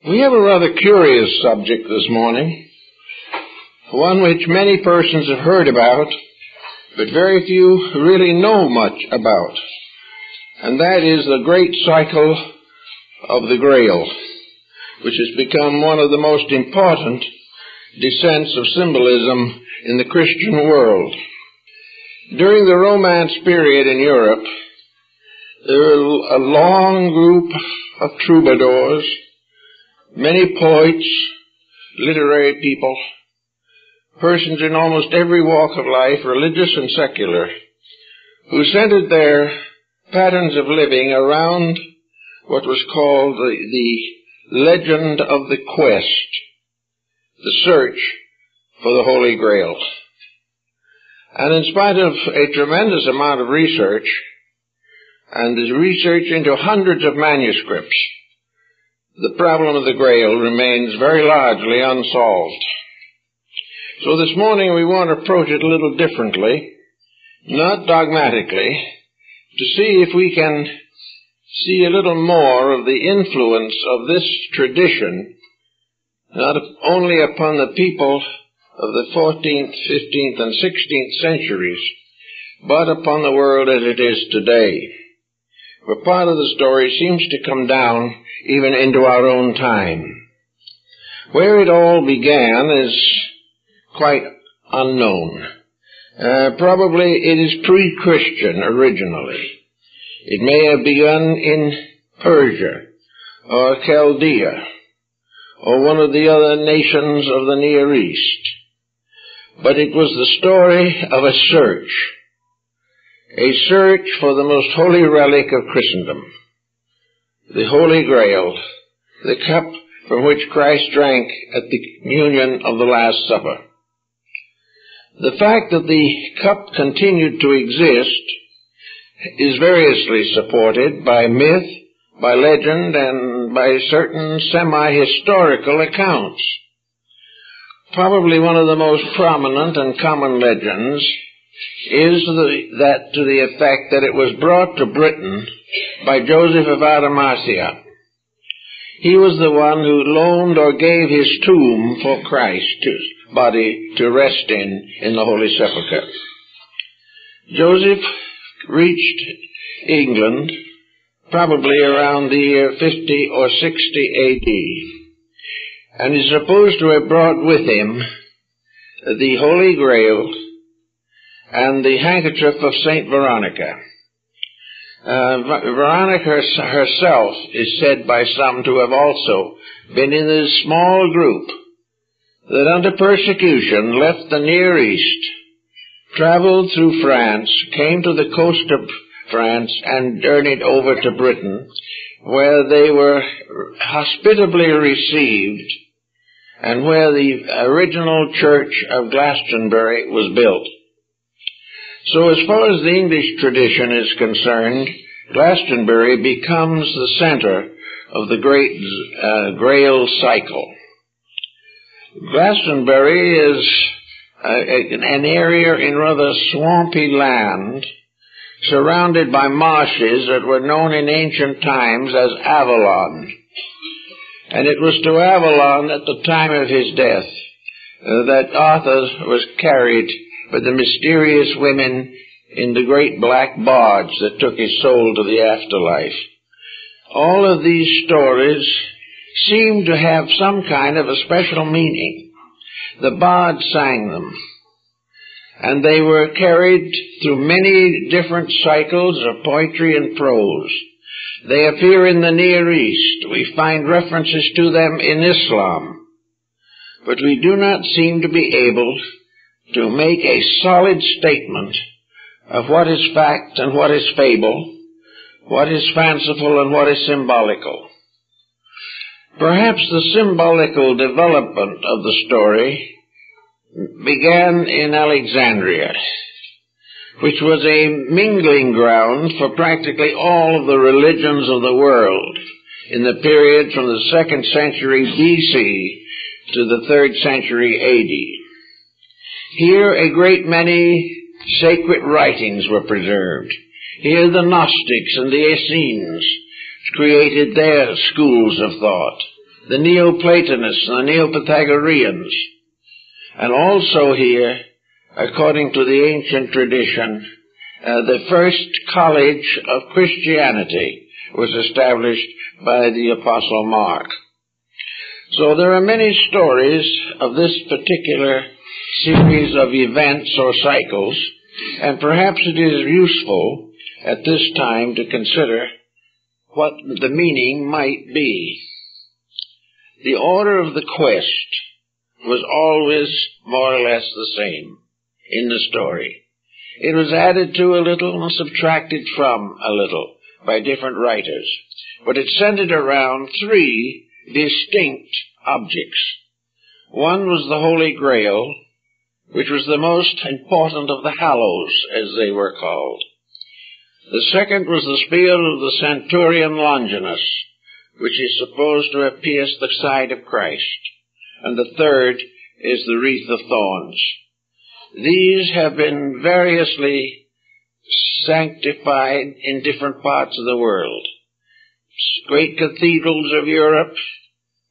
We have a rather curious subject this morning, one which many persons have heard about, but very few really know much about, and that is the great cycle of the Grail, which has become one of the most important descents of symbolism in the Christian world. During the Romance period in Europe, there were a long group of troubadours, many poets, literary people, persons in almost every walk of life, religious and secular, who centered their patterns of living around what was called the legend of the quest, the search for the Holy Grail. And in spite of a tremendous amount of research, and the research into hundreds of manuscripts, the problem of the Grail remains very largely unsolved. So this morning we want to approach it a little differently, not dogmatically, to see if we can see a little more of the influence of this tradition, not only upon the people of the 14th, 15th, and 16th centuries, but upon the world as it is today. For part of the story seems to come down even into our own time. Where it all began is quite unknown. Probably it is pre-Christian originally. It may have begun in Persia or Chaldea or one of the other nations of the Near East. But it was the story of a search for the most holy relic of Christendom, the Holy Grail, the cup from which Christ drank at the communion of the Last Supper. The fact that the cup continued to exist is variously supported by myth, by legend, and by certain semi-historical accounts. Probably one of the most prominent and common legends is that to the effect that it was brought to Britain by Joseph of Arimathea. He was the one who loaned or gave his tomb for Christ's body to rest in the Holy Sepulchre. Joseph reached England probably around the year 50 or 60 A.D., and is supposed to have brought with him the Holy Grail and the handkerchief of Saint Veronica. Veronica herself is said by some to have also been in this small group that under persecution left the Near East, traveled through France, came to the coast of France, and journeyed over to Britain, where they were hospitably received and where the original church of Glastonbury was built. So as far as the English tradition is concerned, Glastonbury becomes the center of the great Grail cycle. Glastonbury is an area in rather swampy land, surrounded by marshes that were known in ancient times as Avalon. And it was to Avalon at the time of his death that Arthur was carried by the mysterious women in the great black barge that took his soul to the afterlife. All of these stories seem to have some kind of a special meaning. The bards sang them, and they were carried through many different cycles of poetry and prose. They appear in the Near East. We find references to them in Islam, but we do not seem to be able to make a solid statement of what is fact and what is fable, what is fanciful and what is symbolical. Perhaps the symbolical development of the story began in Alexandria, which was a mingling ground for practically all of the religions of the world in the period from the 2nd century BC to the 3rd century AD. Here a great many sacred writings were preserved. Here the Gnostics and the Essenes created their schools of thought. the Neoplatonists and the Neopythagoreans. And also here, according to the ancient tradition, the first college of Christianity was established by the Apostle Mark. So there are many stories of this particular series of events or cycles, and perhaps it is useful at this time to consider what the meaning might be. The order of the quest was always more or less the same in the story. It was added to a little and subtracted from a little by different writers, but it centered around three distinct objects. One was the Holy Grail, which was the most important of the hallows, as they were called. The second was the spear of the centurion Longinus, which is supposed to have pierced the side of Christ. And the third is the wreath of thorns. These have been variously sanctified in different parts of the world. Great cathedrals of Europe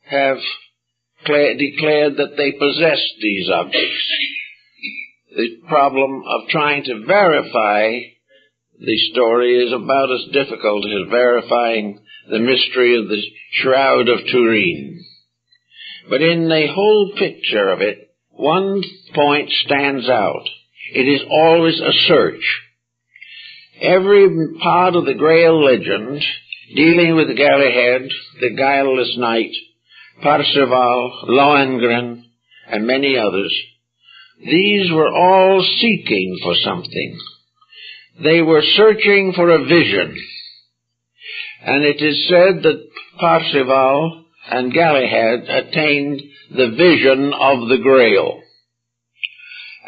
have declared that they possess these objects. The problem of trying to verify the story is about as difficult as verifying the mystery of the Shroud of Turin. But in the whole picture of it, one point stands out. It is always a search. Every part of the Grail legend, dealing with Galahad, the guileless knight, Parsifal, Lohengrin, and many others, these were all seeking for something. They were searching for a vision. And it is said that Parsifal and Galahad attained the vision of the Grail.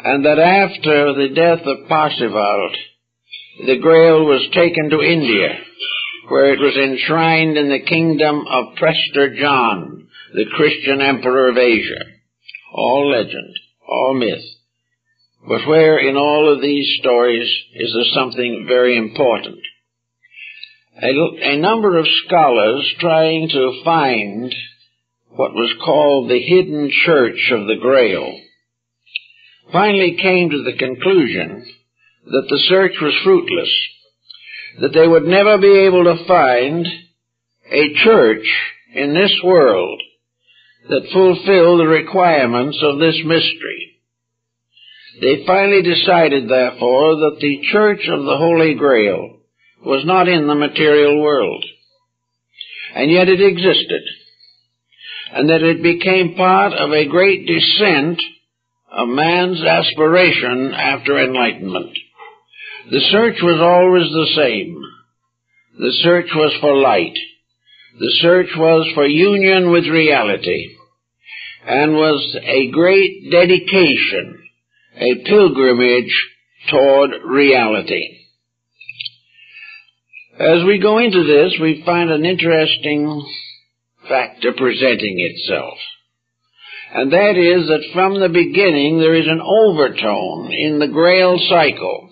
And that after the death of Parsifal, the Grail was taken to India, where it was enshrined in the kingdom of Prester John, the Christian emperor of Asia. All legend, all myth. But where in all of these stories is there something very important? A number of scholars trying to find what was called the hidden church of the Grail finally came to the conclusion that the search was fruitless, that they would never be able to find a church in this world that fulfilled the requirements of this mystery. They finally decided, therefore, that the church of the Holy Grail was not in the material world, and yet it existed, and that it became part of a great descent of man's aspiration after enlightenment. The search was always the same. The search was for light. The search was for union with reality, and was a great dedication, a pilgrimage toward reality. As we go into this, we find an interesting factor presenting itself. And that is that from the beginning there is an overtone in the Grail cycle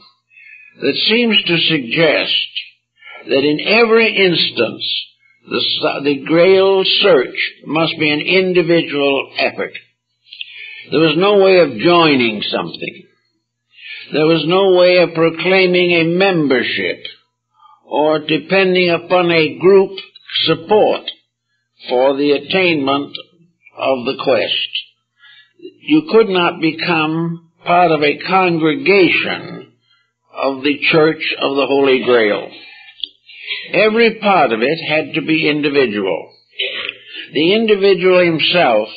that seems to suggest that in every instance the Grail search must be an individual effort. There was no way of joining something. There was no way of proclaiming a membership or depending upon a group support for the attainment of the quest. You could not become part of a congregation of the Church of the Holy Grail. Every part of it had to be individual. The individual himself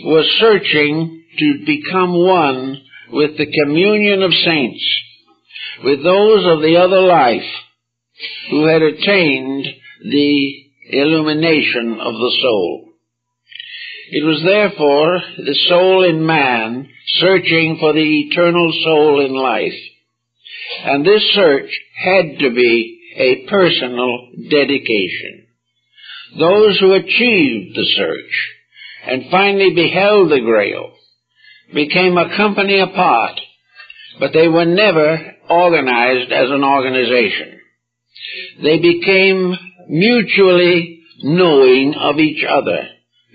was searching to become one with the communion of saints, with those of the other life who had attained the illumination of the soul. It was therefore the soul in man searching for the eternal soul in life. And this search had to be a personal dedication. Those who achieved the search and finally beheld the Grail became a company apart, but they were never organized as an organization. They became mutually knowing of each other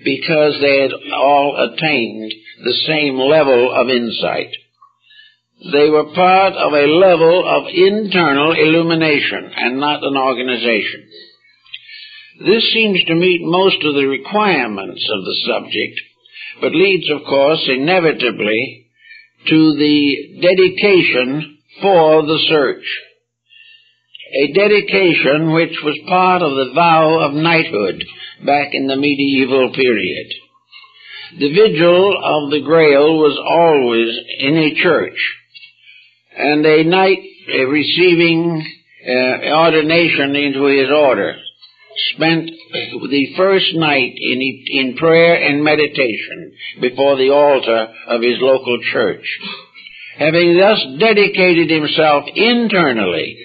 because they had all attained the same level of insight. They were part of a level of internal illumination and not an organization. This seems to meet most of the requirements of the subject, but leads, of course, inevitably to the dedication for the search. A dedication which was part of the vow of knighthood back in the medieval period. The vigil of the Grail was always in a church, and a knight receiving ordination into his order spent the first night in prayer and meditation before the altar of his local church. Having thus dedicated himself internally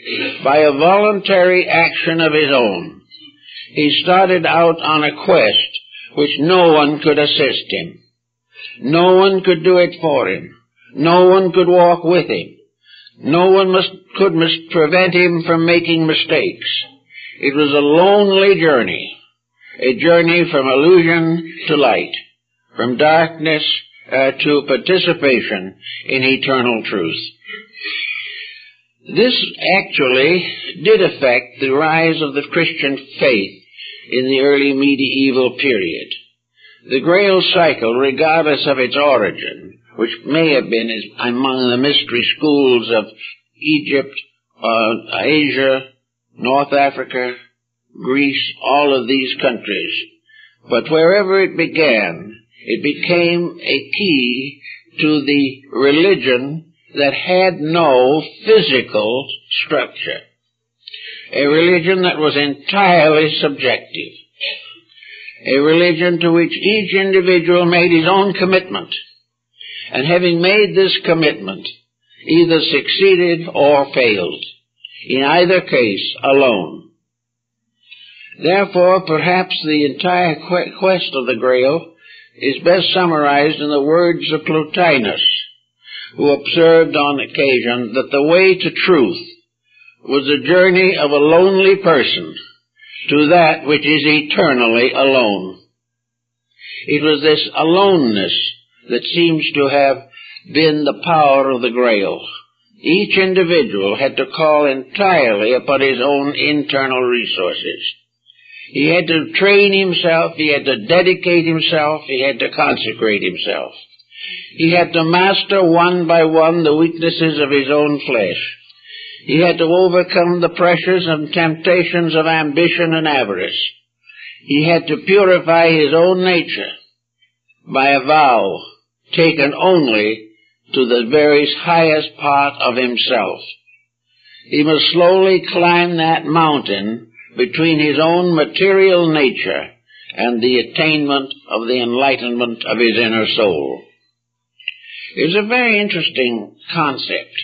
by a voluntary action of his own, he started out on a quest which no one could assist him. No one could do it for him. No one could walk with him. No one could prevent him from making mistakes. It was a lonely journey, a journey from illusion to light, from darkness to participation in eternal truth. This actually did affect the rise of the Christian faith in the early medieval period. The Grail cycle, regardless of its origin, which may have been among the mystery schools of Egypt, Asia, North Africa, Greece, all of these countries, but wherever it began, it became a key to the religion that had no physical structure. A religion that was entirely subjective. A religion to which each individual made his own commitment. And having made this commitment, either succeeded or failed. In either case, alone. Therefore, perhaps the entire quest of the Grail is best summarized in the words of Plotinus, who observed on occasion that the way to truth was the journey of a lonely person to that which is eternally alone. It was this aloneness that seems to have been the power of the Grail. Each individual had to call entirely upon his own internal resources. He had to train himself, he had to dedicate himself, he had to consecrate himself. He had to master one by one the weaknesses of his own flesh. He had to overcome the pressures and temptations of ambition and avarice. He had to purify his own nature by a vow taken only to the very highest part of himself. He must slowly climb that mountain between his own material nature and the attainment of the enlightenment of his inner soul. It's a very interesting concept,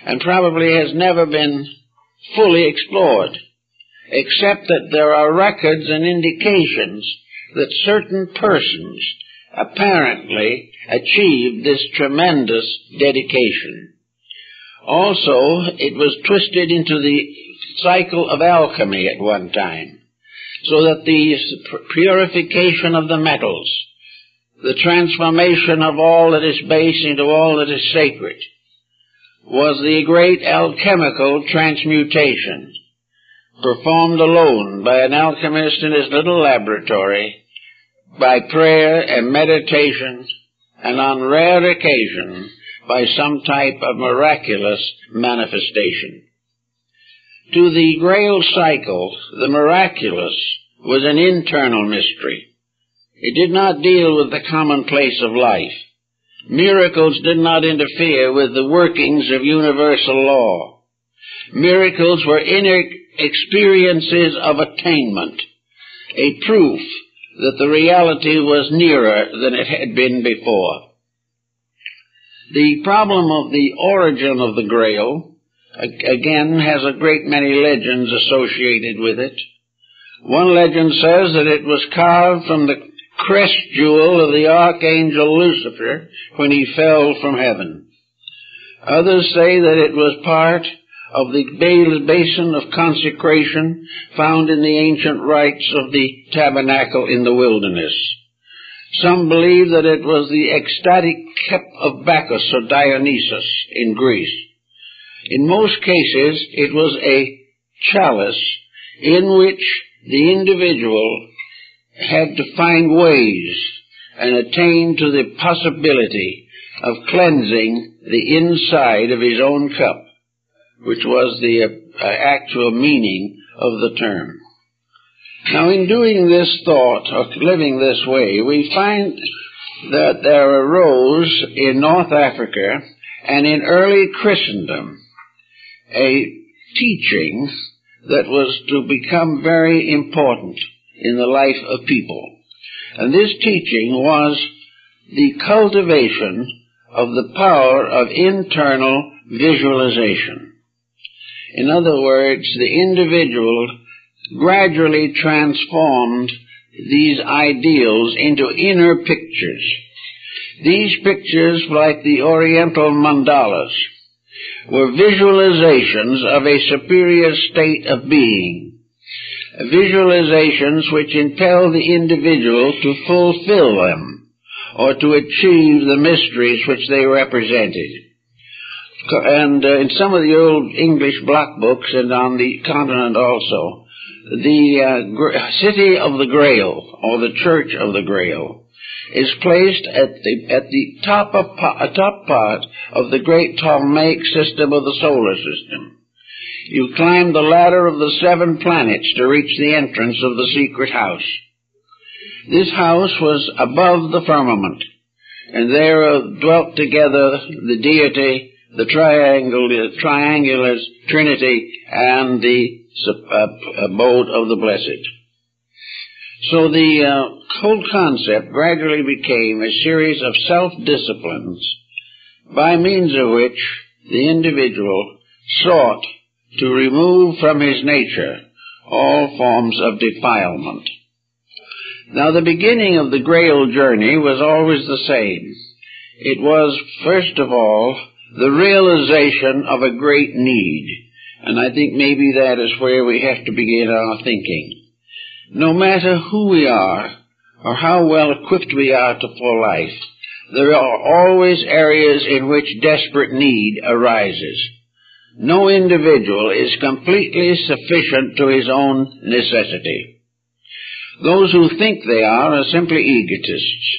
and probably has never been fully explored, except that there are records and indications that certain persons apparently achieved this tremendous dedication. Also, it was twisted into the cycle of alchemy at one time, so that the purification of the metals, the transformation of all that is base into all that is sacred, was the great alchemical transmutation, performed alone by an alchemist in his little laboratory, by prayer and meditation, and on rare occasion by some type of miraculous manifestation. To the Grail cycle, the miraculous was an internal mystery. It did not deal with the commonplace of life. Miracles did not interfere with the workings of universal law. Miracles were inner experiences of attainment, a proof that the reality was nearer than it had been before. The problem of the origin of the Grail, again, has a great many legends associated with it. One legend says that it was carved from the crest jewel of the archangel Lucifer when he fell from heaven. Others say that it was part of the basin of consecration found in the ancient rites of the tabernacle in the wilderness. Some believe that it was the ecstatic cup of Bacchus or Dionysus in Greece. In most cases, it was a chalice in which the individual had to find ways and attain to the possibility of cleansing the inside of his own cup, which was the actual meaning of the term. Now, in doing this thought, or living this way, we find that there arose in North Africa and in early Christendom a teaching that was to become very important in the life of people. And this teaching was the cultivation of the power of internal visualization. In other words, the individual gradually transformed these ideals into inner pictures. These pictures, like the Oriental mandalas, were visualizations of a superior state of being, visualizations which impel the individual to fulfill them or to achieve the mysteries which they represented. And in some of the old English block books, and on the continent also, the city of the Grail, or the Church of the Grail, is placed at the top part of the great Ptolemaic system of the solar system. You climb the ladder of the 7 planets to reach the entrance of the secret house. This house was above the firmament, and there dwelt together the deity, the triangular Trinity, and the abode of the blessed. So the whole concept gradually became a series of self-disciplines by means of which the individual sought to remove from his nature all forms of defilement. Now, the beginning of the Grail journey was always the same. It was, first of all, the realization of a great need. And I think maybe that is where we have to begin our thinking. No matter who we are or how well equipped we are for life, there are always areas in which desperate need arises. No individual is completely sufficient to his own necessity. Those who think they are simply egotists,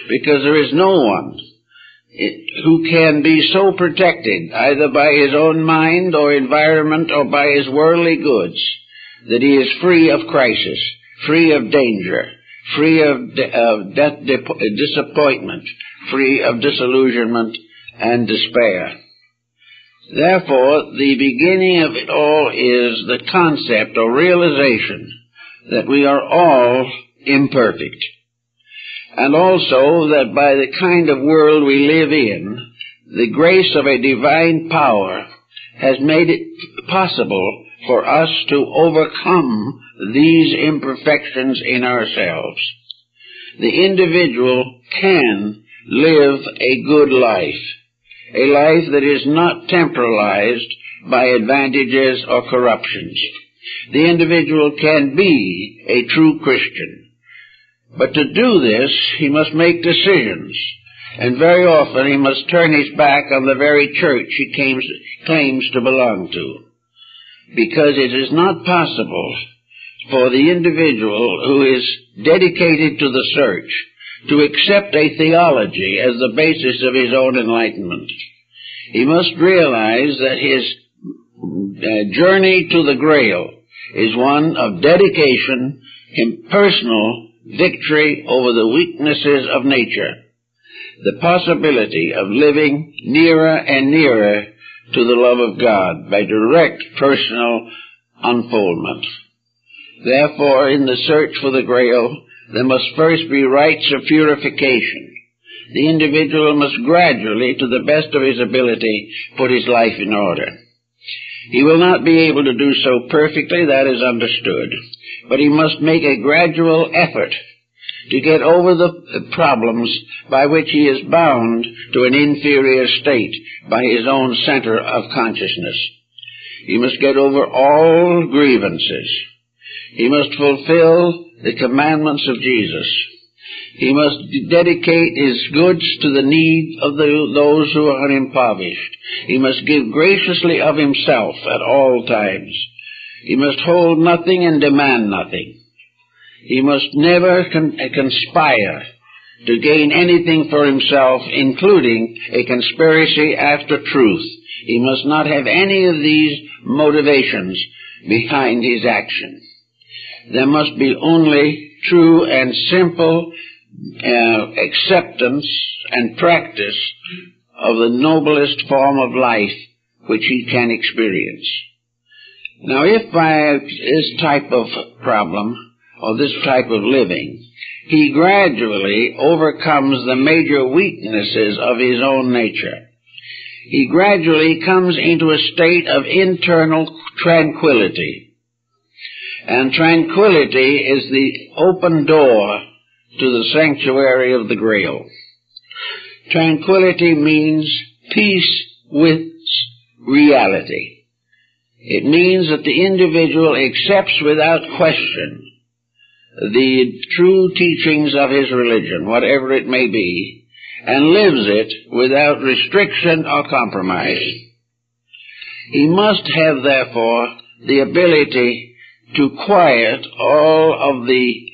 because there is no one who can be so protected, either by his own mind or environment or by his worldly goods, that he is free of crisis, free of danger, free of disappointment, free of disillusionment and despair. Therefore, the beginning of it all is the concept or realization that we are all imperfect, and also that by the kind of world we live in, the grace of a divine power has made it possible for us to overcome these imperfections in ourselves. The individual can live a good life, a life that is not temporalized by advantages or corruptions. The individual can be a true Christian. But to do this, he must make decisions, and very often he must turn his back on the very church he claims to belong to, because it is not possible for the individual who is dedicated to the search to accept a theology as the basis of his own enlightenment. He must realize that his journey to the Grail is one of dedication and personal victory over the weaknesses of nature, the possibility of living nearer and nearer to the love of God by direct personal unfoldment. Therefore, in the search for the Grail, there must first be rites of purification. The individual must gradually, to the best of his ability, put his life in order. He will not be able to do so perfectly, that is understood, but he must make a gradual effort to get over the problems by which he is bound to an inferior state by his own center of consciousness. He must get over all grievances. He must fulfill the commandments of Jesus. He must dedicate his goods to the need of those who are impoverished. He must give graciously of himself at all times. He must hold nothing and demand nothing. He must never conspire to gain anything for himself, including a conspiracy after truth. He must not have any of these motivations behind his action. There must be only true and simple acceptance and practice of the noblest form of life which he can experience. Now, if by this type of problem, or this type of living, he gradually overcomes the major weaknesses of his own nature, he gradually comes into a state of internal tranquility. And tranquility is the open door to the sanctuary of the Grail. Tranquility means peace with reality. It means that the individual accepts without question the true teachings of his religion, whatever it may be, and lives it without restriction or compromise. He must have, therefore, the ability to quiet all of the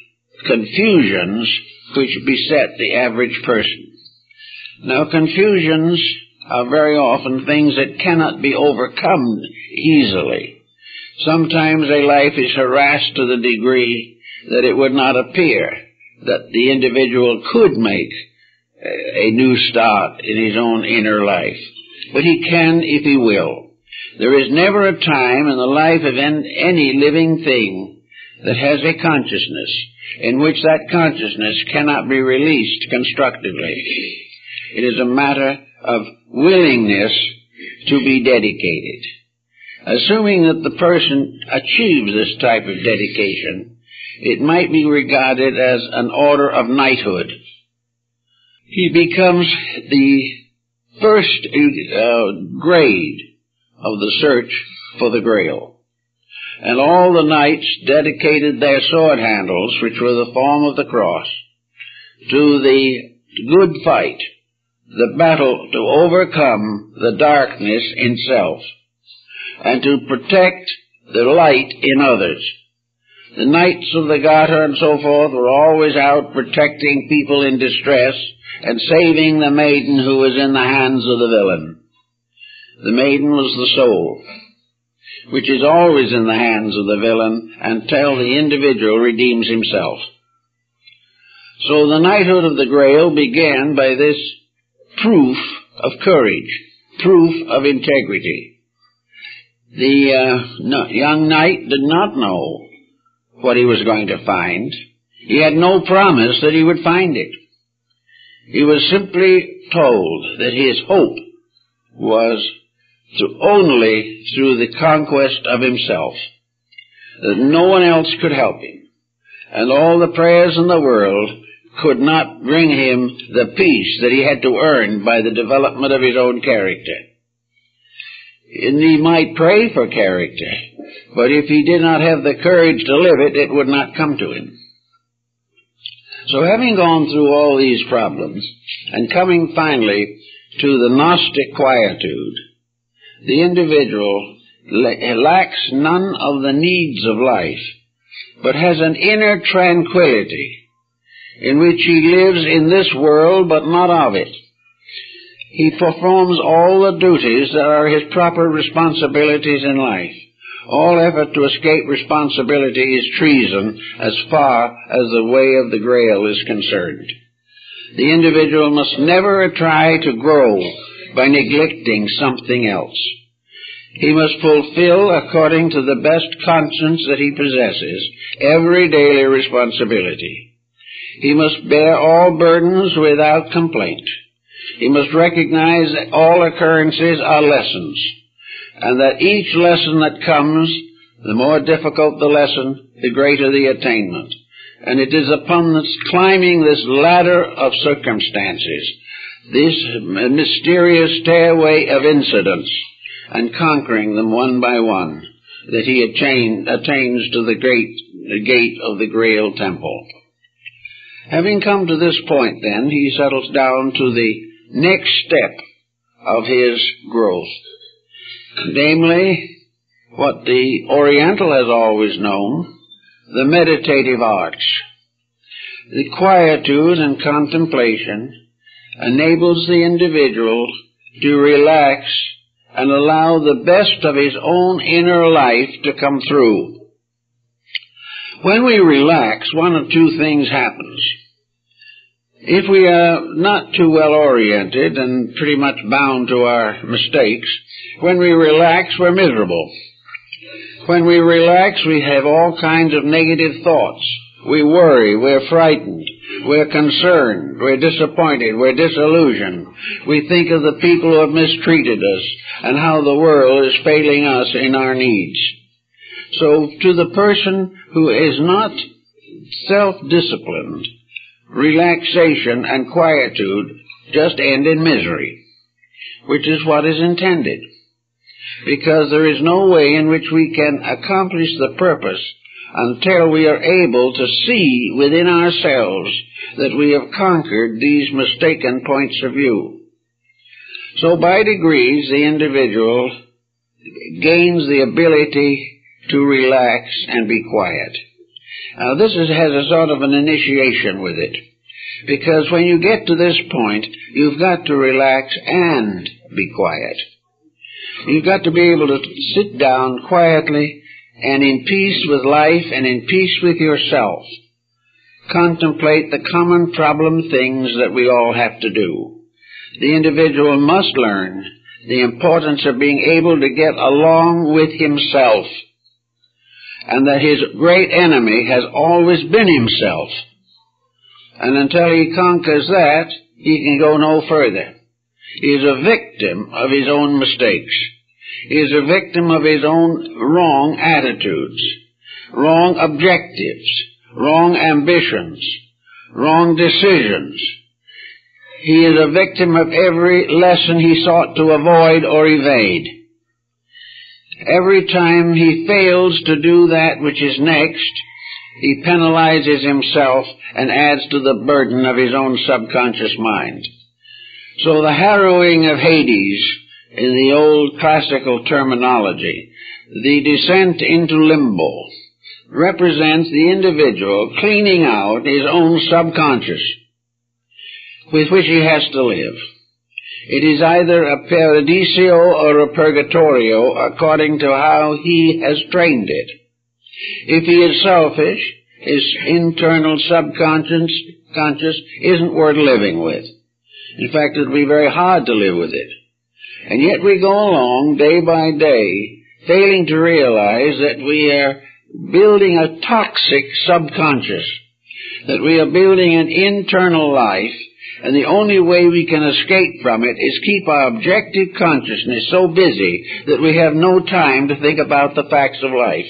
confusions which beset the average person. Now, confusions are very often things that cannot be overcome easily. Sometimes a life is harassed to the degree that it would not appear that the individual could make a new start in his own inner life. But he can if he will. There is never a time in the life of any living thing that has a consciousness in which that consciousness cannot be released constructively. It is a matter of willingness to be dedicated. Assuming that the person achieves this type of dedication, it might be regarded as an order of knighthood. He becomes the first grade of the search for the Grail. And all the knights dedicated their sword handles, which were the form of the cross, to the good fight, the battle to overcome the darkness in self, and to protect the light in others. The Knights of the Garter and so forth were always out protecting people in distress and saving the maiden who was in the hands of the villain. The maiden was the soul, which is always in the hands of the villain until the individual redeems himself. So the knighthood of the Grail began by this proof of courage, proof of integrity. The young knight did not know what he was going to find. He had no promise that he would find it. He was simply told that his hope was only through the conquest of himself, that no one else could help him, and all the prayers in the world could not bring him the peace that he had to earn by the development of his own character. And he might pray for character, but if he did not have the courage to live it, it would not come to him. So having gone through all these problems, and coming finally to the Gnostic quietude, the individual lacks none of the needs of life, but has an inner tranquility in which he lives in this world but not of it. He performs all the duties that are his proper responsibilities in life. All effort to escape responsibility is treason as far as the way of the Grail is concerned. The individual must never try to grow by neglecting something else. He must fulfill, according to the best conscience that he possesses, every daily responsibility. He must bear all burdens without complaint. He must recognize that all occurrences are lessons, and that each lesson that comes, the more difficult the lesson, the greater the attainment. And it is upon this climbing this ladder of circumstances, this mysterious stairway of incidents, and conquering them one by one, that he attains to the gate of the Grail temple. Having come to this point, then, he settles down to the next step of his growth, namely, what the Oriental has always known, the meditative arts. The quietude and contemplation enables the individual to relax and allow the best of his own inner life to come through. When we relax, one of two things happens. If we are not too well oriented and pretty much bound to our mistakes, when we relax, we're miserable. When we relax, we have all kinds of negative thoughts. We worry, we're frightened, we're concerned, we're disappointed, we're disillusioned. We think of the people who have mistreated us and how the world is failing us in our needs. So to the person who is not self-disciplined, relaxation and quietude just end in misery, which is what is intended. Because there is no way in which we can accomplish the purpose until we are able to see within ourselves that we have conquered these mistaken points of view. So by degrees, the individual gains the ability to relax and be quiet. Now this has a sort of an initiation with it, because when you get to this point, you've got to relax and be quiet. You've got to be able to sit down quietly and in peace with life and in peace with yourself. Contemplate the common problem things that we all have to do. The individual must learn the importance of being able to get along with himself, and that his great enemy has always been himself. And until he conquers that, he can go no further. He is a victim of his own mistakes. He is a victim of his own wrong attitudes, wrong objectives, wrong ambitions, wrong decisions. He is a victim of every lesson he sought to avoid or evade. Every time he fails to do that which is next, he penalizes himself and adds to the burden of his own subconscious mind. So the harrowing of Hades, in the old classical terminology, the descent into limbo, represents the individual cleaning out his own subconscious with which he has to live. It is either a paradiso or a purgatorio according to how he has trained it. If he is selfish, his internal subconscious isn't worth living with. In fact, it will be very hard to live with it. And yet we go along day by day, failing to realize that we are building a toxic subconscious, that we are building an internal life, and the only way we can escape from it is keep our objective consciousness so busy that we have no time to think about the facts of life.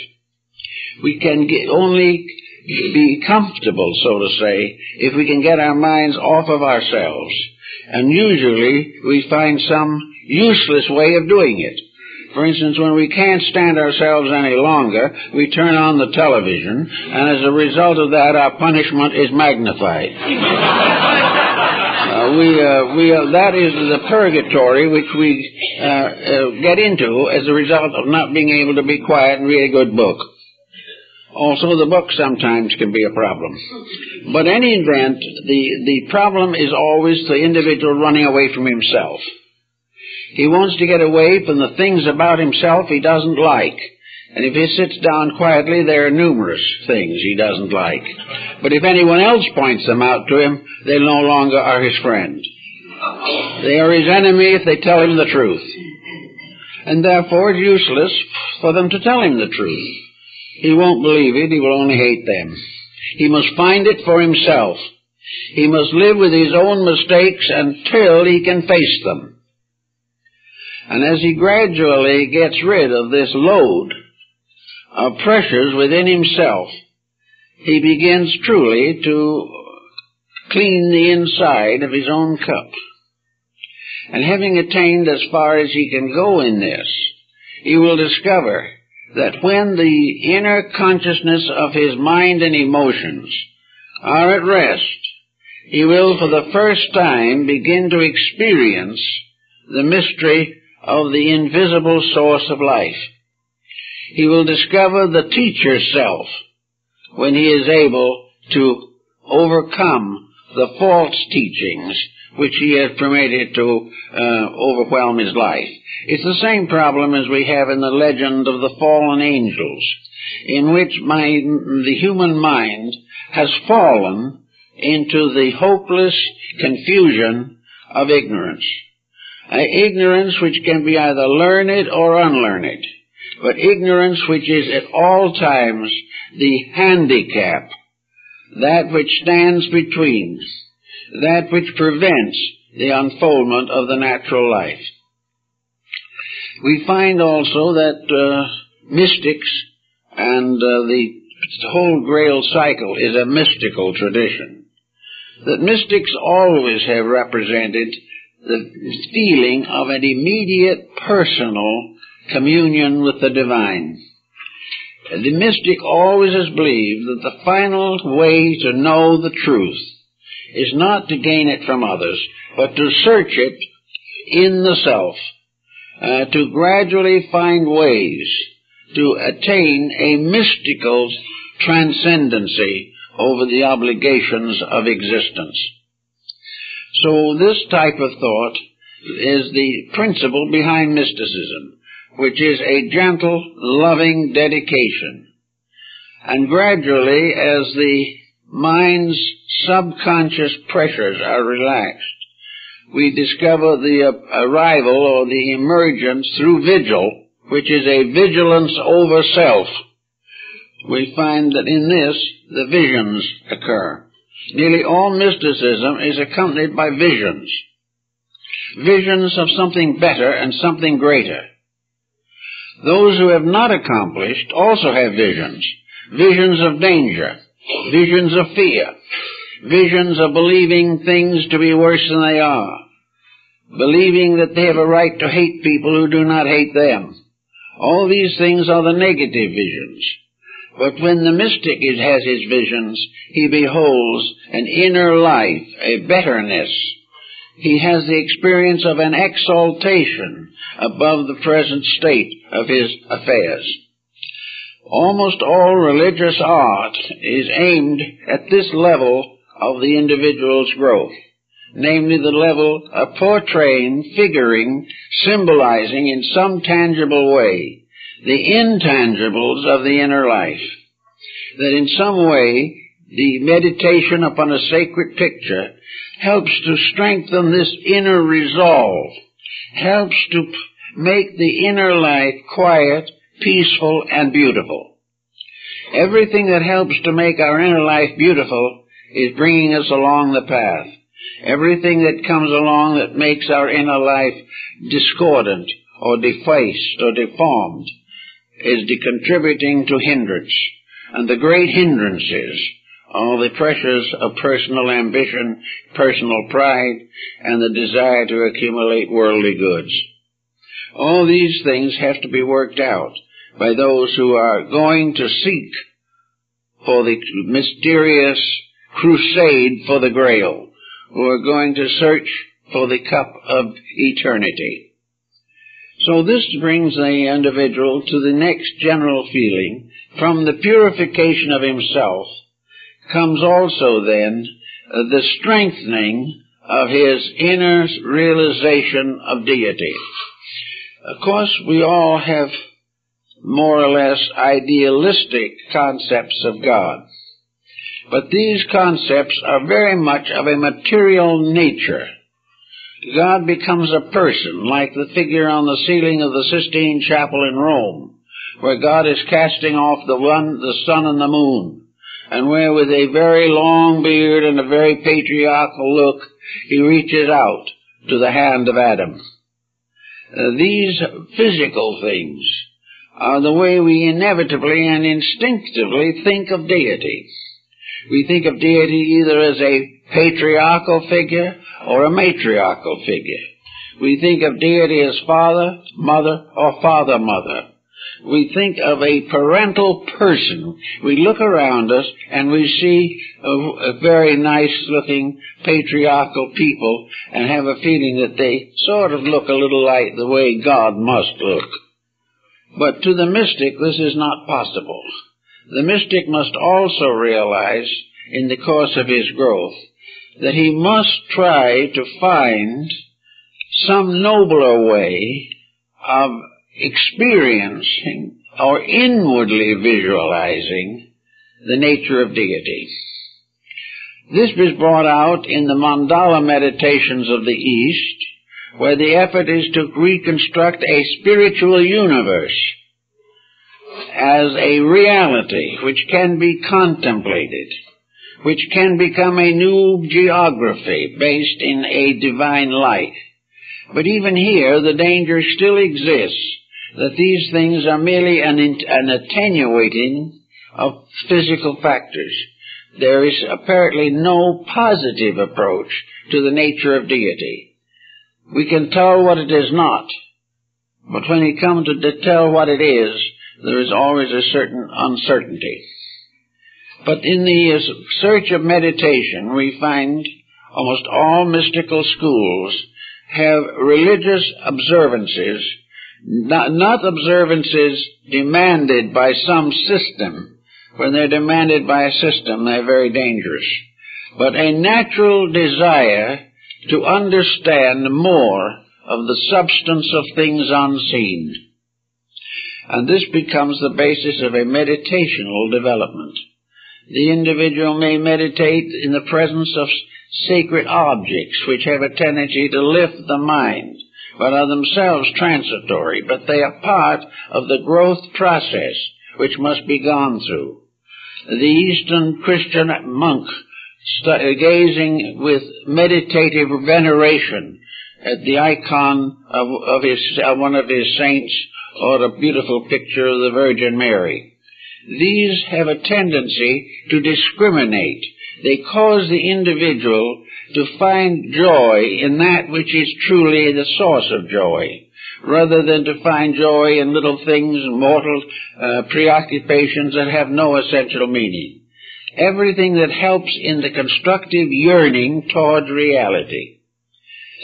We can only be comfortable, so to say, if we can get our minds off of ourselves. And usually we find some useless way of doing it. For instance, when we can't stand ourselves any longer, we turn on the television, and as a result of that, our punishment is magnified. That is the purgatory which we get into as a result of not being able to be quiet and read a good book. Also, the book sometimes can be a problem. But in any event, the problem is always the individual running away from himself. He wants to get away from the things about himself he doesn't like. And if he sits down quietly, there are numerous things he doesn't like. But if anyone else points them out to him, they no longer are his friend. They are his enemy if they tell him the truth. And therefore it's useless for them to tell him the truth. He won't believe it, he will only hate them. He must find it for himself. He must live with his own mistakes until he can face them. And as he gradually gets rid of this load of pressures within himself, he begins truly to clean the inside of his own cup. And having attained as far as he can go in this, he will discover that when the inner consciousness of his mind and emotions are at rest he will for the first time begin to experience the mystery of the invisible source of life. He will discover the teacher self when he is able to overcome the false teachings which he has permitted to overwhelm his life. It's the same problem as we have in the legend of the fallen angels, in which the human mind has fallen into the hopeless confusion of ignorance. Ignorance which can be either learned or unlearned, but ignorance which is at all times the handicap, that which stands between, that which prevents the unfoldment of the natural life. We find also that mystics and the Holy Grail cycle is a mystical tradition. That mystics always have represented the feeling of an immediate personal communion with the divine. The mystic always has believed that the final way to know the truth is not to gain it from others, but to search it in the self, to gradually find ways to attain a mystical transcendency over the obligations of existence. So this type of thought is the principle behind mysticism, which is a gentle, loving dedication. And gradually, as the mind's subconscious pressures are relaxed, we discover the arrival or the emergence through vigil, which is a vigilance over self. We find that in this, the visions occur. Nearly all mysticism is accompanied by visions. Visions of something better and something greater. Those who have not accomplished also have visions. Visions of danger. Visions of fear. Visions of believing things to be worse than they are. Believing that they have a right to hate people who do not hate them. All these things are the negative visions. But when the mystic has his visions, he beholds an inner life, a betterness. He has the experience of an exaltation above the present state of his affairs. Almost all religious art is aimed at this level of the individual's growth, namely the level of portraying, figuring, symbolizing in some tangible way the intangibles of the inner life, that in some way the meditation upon a sacred picture helps to strengthen this inner resolve, helps to make the inner life quiet, peaceful, and beautiful. Everything that helps to make our inner life beautiful is bringing us along the path. Everything that comes along that makes our inner life discordant or defaced or deformed is contributing to hindrance. And the great hindrances are the pressures of personal ambition, personal pride, and the desire to accumulate worldly goods. All these things have to be worked out by those who are going to seek for the mysterious crusade for the Grail, who are going to search for the cup of eternity. So this brings the individual to the next general feeling. From the purification of himself comes also then the strengthening of his inner realization of deity. Of course, we all have more or less idealistic concepts of God. But these concepts are very much of a material nature. God becomes a person, like the figure on the ceiling of the Sistine Chapel in Rome, where God is casting off the sun and the moon, and where with a very long beard and a very patriarchal look, he reaches out to the hand of Adam. These physical things are the way we inevitably and instinctively think of deity. We think of deity either as a patriarchal figure or a matriarchal figure. We think of deity as father, mother, or father-mother. we think of a parental person. We look around us and we see a very nice-looking patriarchal people and have a feeling that they sort of look a little like the way God must look. But to the mystic, this is not possible. The mystic must also realize, in the course of his growth, that he must try to find some nobler way of experiencing or inwardly visualizing the nature of deity. This was brought out in the mandala meditations of the East, where the effort is to reconstruct a spiritual universe as a reality which can be contemplated, which can become a new geography based in a divine light. But even here, the danger still exists that these things are merely an attenuating of physical factors. There is apparently no positive approach to the nature of deity. We can tell what it is not, but when we come to tell what it is, there is always a certain uncertainty. But in the search of meditation, we find almost all mystical schools have religious observances, not observances demanded by some system. When they're demanded by a system, they're very dangerous. But a natural desire to understand more of the substance of things unseen. And this becomes the basis of a meditational development. The individual may meditate in the presence of sacred objects which have a tendency to lift the mind, but are themselves transitory, but they are part of the growth process which must be gone through. The Eastern Christian monk gazing with meditative veneration at the icon of one of his saints or a beautiful picture of the Virgin Mary. These have a tendency to discriminate. They cause the individual to find joy in that which is truly the source of joy, rather than to find joy in little things, mortal preoccupations that have no essential meaning. Everything that helps in the constructive yearning towards reality.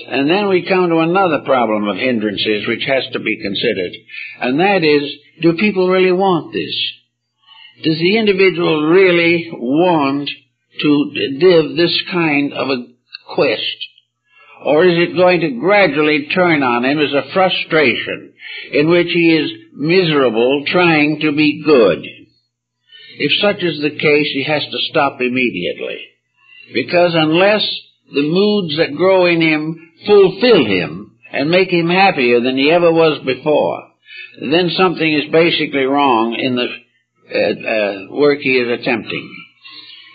And then we come to another problem of hindrances which has to be considered, and that is, do people really want this? Does the individual really want to live this kind of a quest? Or is it going to gradually turn on him as a frustration in which he is miserable trying to be good? If such is the case, he has to stop immediately. Because unless the moods that grow in him fulfill him and make him happier than he ever was before, then something is basically wrong in the work he is attempting.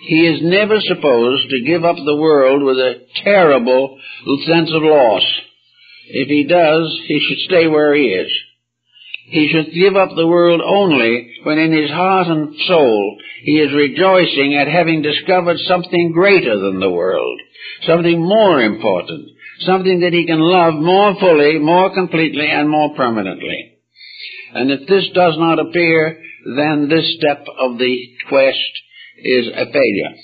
He is never supposed to give up the world with a terrible sense of loss. If he does, he should stay where he is. He should give up the world only when in his heart and soul he is rejoicing at having discovered something greater than the world, something more important, something that he can love more fully, more completely, and more permanently. And if this does not appear, then this step of the quest is a failure.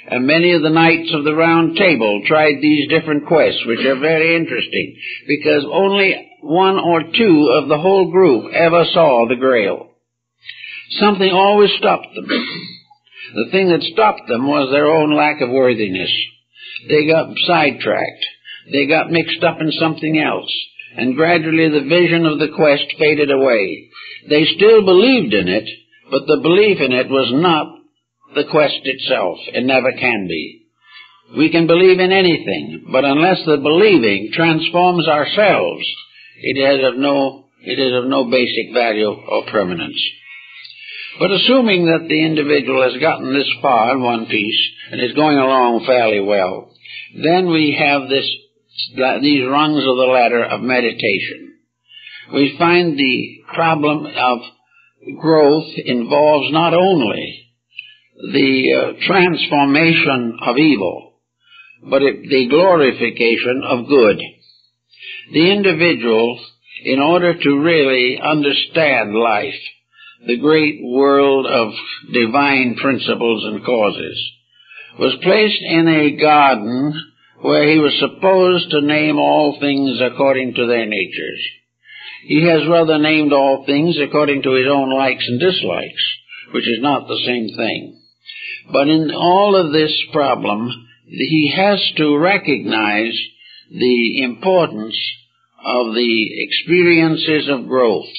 And many of the knights of the Round Table tried these different quests, which are very interesting, because only one or two of the whole group ever saw the Grail. Something always stopped them. The thing that stopped them was their own lack of worthiness. They got sidetracked. They got mixed up in something else. And gradually the vision of the quest faded away. They still believed in it, but the belief in it was not the quest itself. It never can be. We can believe in anything, but unless the believing transforms ourselves, it is of no basic value or permanence. But assuming that the individual has gotten this far in one piece and is going along fairly well, then we have these rungs of the ladder of meditation. We find the problem of growth involves not only the transformation of evil, but the glorification of good. The individual in order to really understand life, the great world of divine principles and causes, was placed in a garden where he was supposed to name all things according to their natures. He has rather named all things according to his own likes and dislikes, which is not the same thing. But in all of this problem, he has to recognize the importance of the experiences of growth.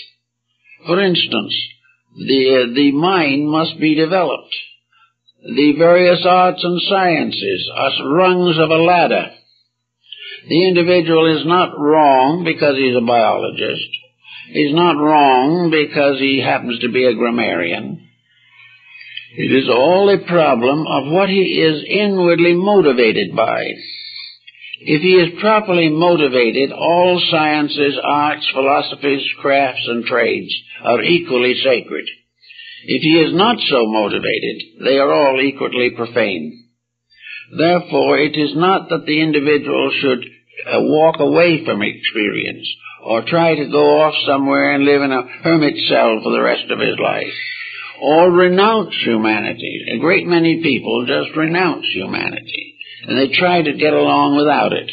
For instance, the mind must be developed. The various arts and sciences are rungs of a ladder. The individual is not wrong because he's a biologist. He's not wrong because he happens to be a grammarian. It is all a problem of what he is inwardly motivated by. If he is properly motivated, all sciences, arts, philosophies, crafts, and trades are equally sacred. If he is not so motivated, they are all equally profane. Therefore, it is not that the individual should walk away from experience or try to go off somewhere and live in a hermit cell for the rest of his life, or renounce humanity. A great many people just renounce humanity, and they try to get along without it.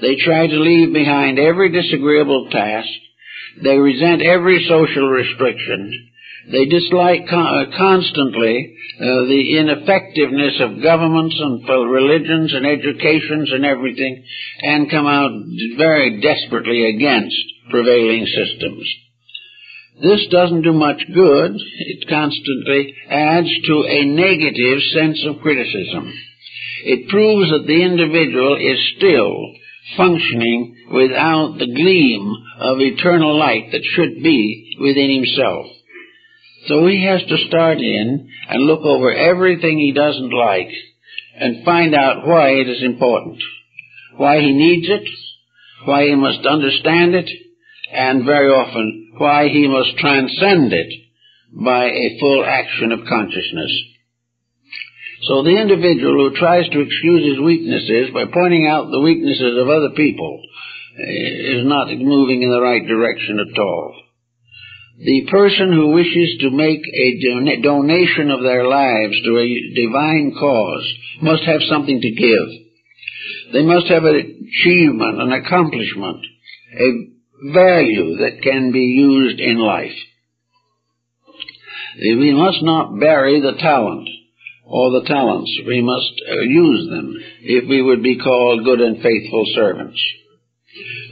They try to leave behind every disagreeable task. They resent every social restriction. They dislike constantly the ineffectiveness of governments and religions and educations and everything, and come out very desperately against prevailing systems. This doesn't do much good. It constantly adds to a negative sense of criticism. It proves that the individual is still functioning without the gleam of eternal light that should be within himself. So he has to start in and look over everything he doesn't like and find out why it is important, why he needs it, why he must understand it, and very often why he must transcend it by a full action of consciousness. So the individual who tries to excuse his weaknesses by pointing out the weaknesses of other people is not moving in the right direction at all. The person who wishes to make a donation of their lives to a divine cause must have something to give. They must have an achievement, an accomplishment, a value that can be used in life. We must not bury the talent or the talents. We must use them if we would be called good and faithful servants.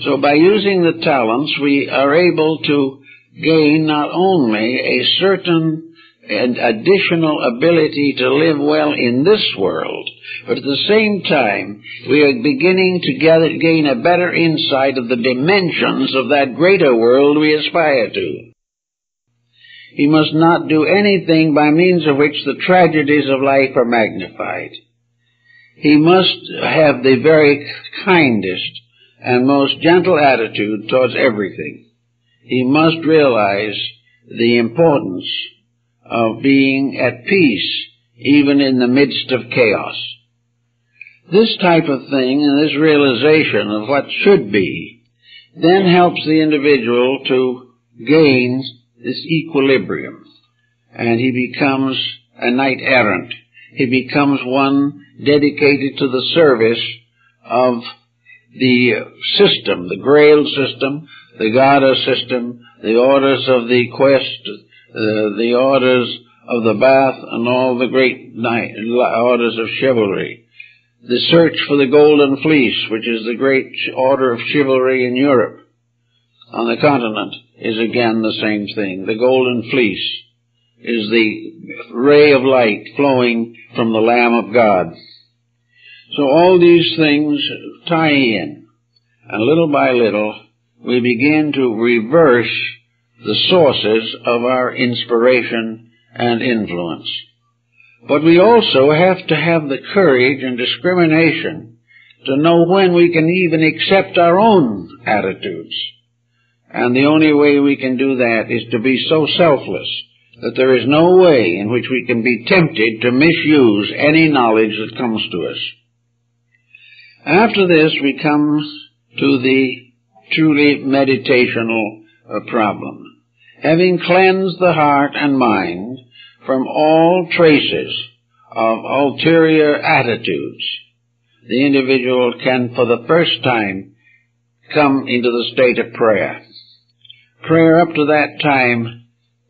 So by using the talents, we are able to gain not only a certain and additional ability to live well in this world, but at the same time, we are beginning to gain a better insight of the dimensions of that greater world we aspire to. He must not do anything by means of which the tragedies of life are magnified. He must have the very kindest and most gentle attitude towards everything. He must realize the importance of being at peace even in the midst of chaos. This type of thing and this realization of what should be then helps the individual to gain this equilibrium, and he becomes a knight errant. He becomes one dedicated to the service of the system, the Grail system, the Garda system, the orders of the quest, the orders of the bath, and all the great orders of chivalry. The search for the golden fleece, which is the great order of chivalry in Europe, on the continent, is again the same thing. The golden fleece is the ray of light flowing from the Lamb of God. So all these things tie in, and little by little we begin to reverse the sources of our inspiration and influence. But we also have to have the courage and discrimination to know when we can even accept our own attitudes. And the only way we can do that is to be so selfless that there is no way in which we can be tempted to misuse any knowledge that comes to us. After this, we come to the truly meditational problem. Having cleansed the heart and mind from all traces of ulterior attitudes, the individual can for the first time come into the state of prayer. Prayer up to that time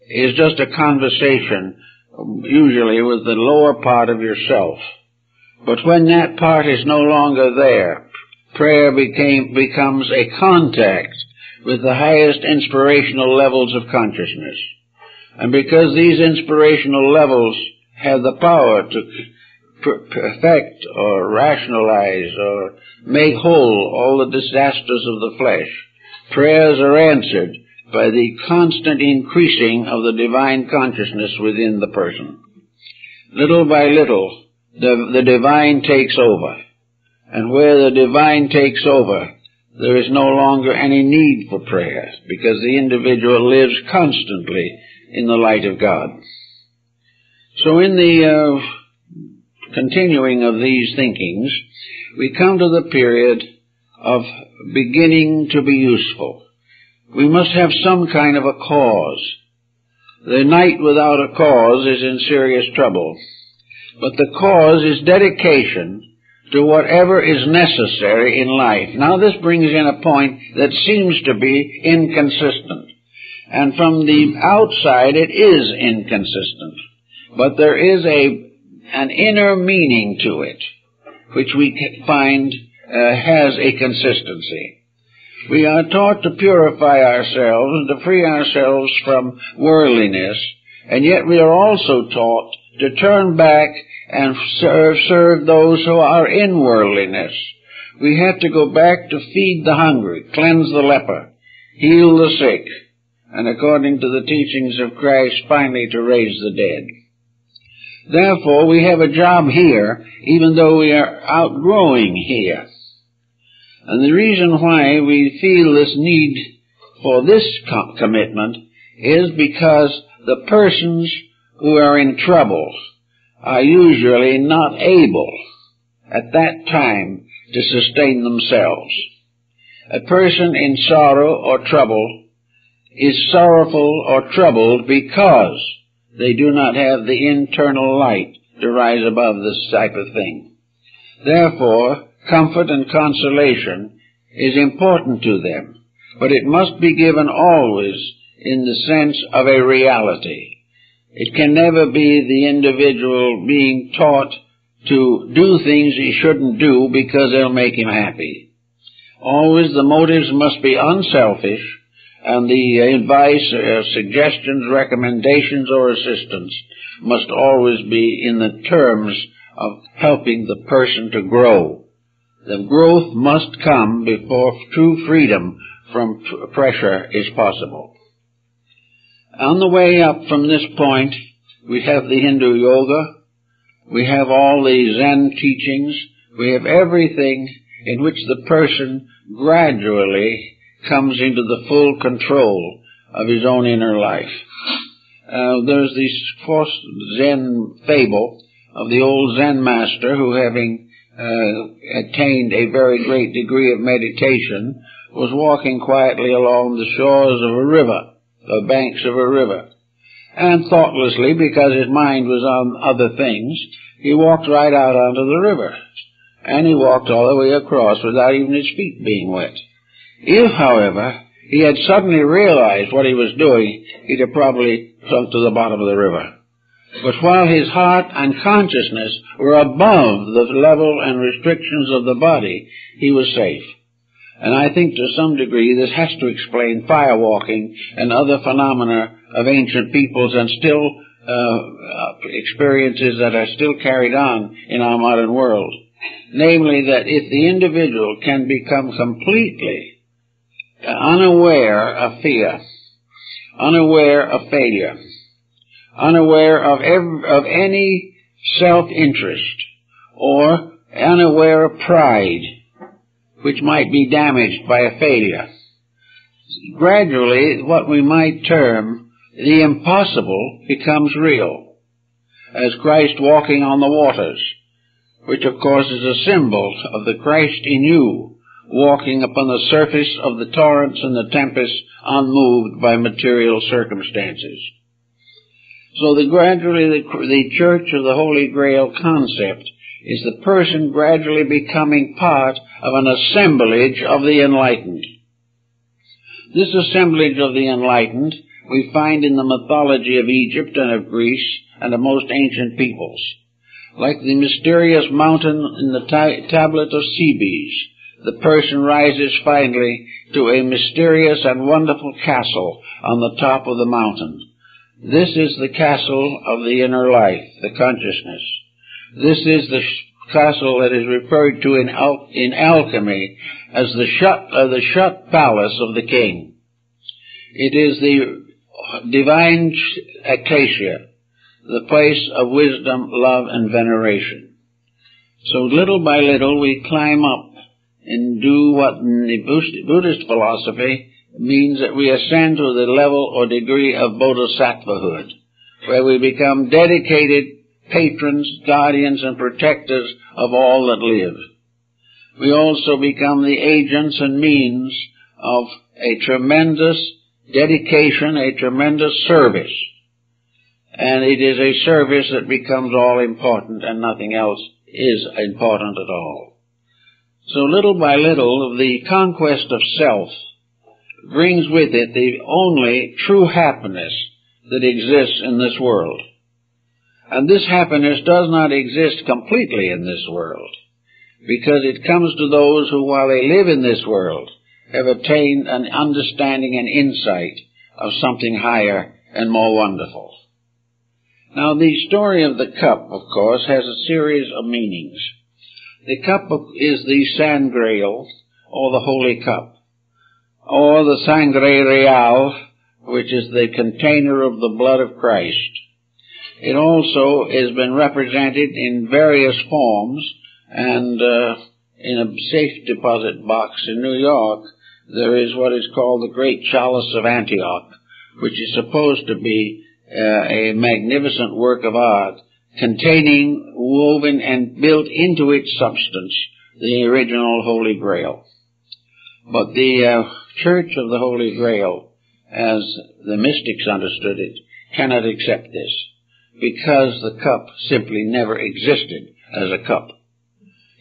is just a conversation, usually with the lower part of yourself. But when that part is no longer there, prayer becomes a contact with the highest inspirational levels of consciousness. And because these inspirational levels have the power to perfect or rationalize or make whole all the disasters of the flesh, prayers are answered by the constant increasing of the divine consciousness within the person. Little by little, the divine takes over. And where the divine takes over, there is no longer any need for prayer, because the individual lives constantly in the light of God. So in the continuing of these thinkings, we come to the period of beginning to be useful. We must have some kind of a cause. The knight without a cause is in serious trouble. But the cause is dedication to whatever is necessary in life. Now this brings in a point that seems to be inconsistent. And from the outside it is inconsistent. But there is an inner meaning to it, which we find has a consistency. We are taught to purify ourselves and to free ourselves from worldliness, and yet we are also taught to turn back and serve those who are in worldliness. We have to go back to feed the hungry, cleanse the leper, heal the sick, and according to the teachings of Christ, finally to raise the dead. Therefore, we have a job here, even though we are outgrowing here. And the reason why we feel this need for this commitment is because the persons who are in trouble are usually not able at that time to sustain themselves. A person in sorrow or trouble is sorrowful or troubled because they do not have the internal light to rise above this type of thing. Therefore, comfort and consolation is important to them, but it must be given always in the sense of a reality. It can never be the individual being taught to do things he shouldn't do because they'll make him happy. Always the motives must be unselfish, and the advice, suggestions, recommendations, or assistance must always be in the terms of helping the person to grow. The growth must come before true freedom from pressure is possible. On the way up from this point, we have the Hindu yoga, we have all the Zen teachings, we have everything in which the person gradually comes into the full control of his own inner life. There's this false Zen fable of the old Zen master who, having attained a very great degree of meditation, was walking quietly along the shores of a river, the banks of a river. And thoughtlessly, because his mind was on other things, he walked right out onto the river. And he walked all the way across without even his feet being wet. If, however, he had suddenly realized what he was doing, he'd have probably sunk to the bottom of the river. But while his heart and consciousness were above the level and restrictions of the body, he was safe. And I think to some degree this has to explain firewalking and other phenomena of ancient peoples and still experiences that are still carried on in our modern world. Namely, that if the individual can become completely unaware of fear, unaware of failure, unaware of any self-interest, or unaware of pride, which might be damaged by a failure, gradually what we might term the impossible becomes real, as Christ walking on the waters, which of course is a symbol of the Christ in you, walking upon the surface of the torrents and the tempests, unmoved by material circumstances. So gradually the Church of the Holy Grail concept is the person gradually becoming part of an assemblage of the enlightened. This assemblage of the enlightened we find in the mythology of Egypt and of Greece and of most ancient peoples. Like the mysterious mountain in the tablet of Cebes, the person rises finally to a mysterious and wonderful castle on the top of the mountain. This is the castle of the inner life, the consciousness. This is the castle that is referred to in alchemy as the shut palace of the king. It is the divine acacia, the place of wisdom, love, and veneration. So little by little we climb up and do what in the Buddhist philosophy means that we ascend to the level or degree of bodhisattvahood, where we become dedicated patrons, guardians, and protectors of all that live. We also become the agents and means of a tremendous dedication, a tremendous service. And it is a service that becomes all important and nothing else is important at all. So little by little, the conquest of self brings with it the only true happiness that exists in this world. And this happiness does not exist completely in this world, because it comes to those who, while they live in this world, have attained an understanding and insight of something higher and more wonderful. Now, the story of the cup, of course, has a series of meanings. The cup is the Grail, or the Holy Cup, or the Sangre Real, which is the container of the blood of Christ. It also has been represented in various forms, and in a safe deposit box in New York, there is what is called the Great Chalice of Antioch, which is supposed to be a magnificent work of art containing, woven and built into its substance, the original Holy Grail. But the Church of the Holy Grail, as the mystics understood it, cannot accept this, because the cup simply never existed as a cup.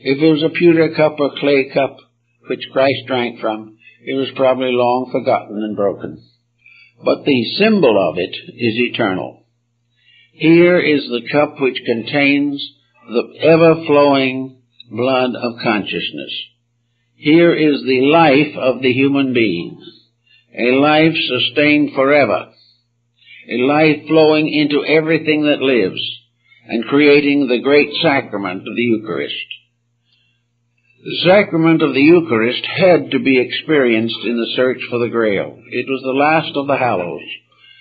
If it was a pewter cup or clay cup which Christ drank from, it was probably long forgotten and broken. But the symbol of it is eternal. Here is the cup which contains the ever-flowing blood of consciousness. Here is the life of the human being, a life sustained forever, a life flowing into everything that lives and creating the great sacrament of the Eucharist. The sacrament of the Eucharist had to be experienced in the search for the Grail. It was the last of the hallows,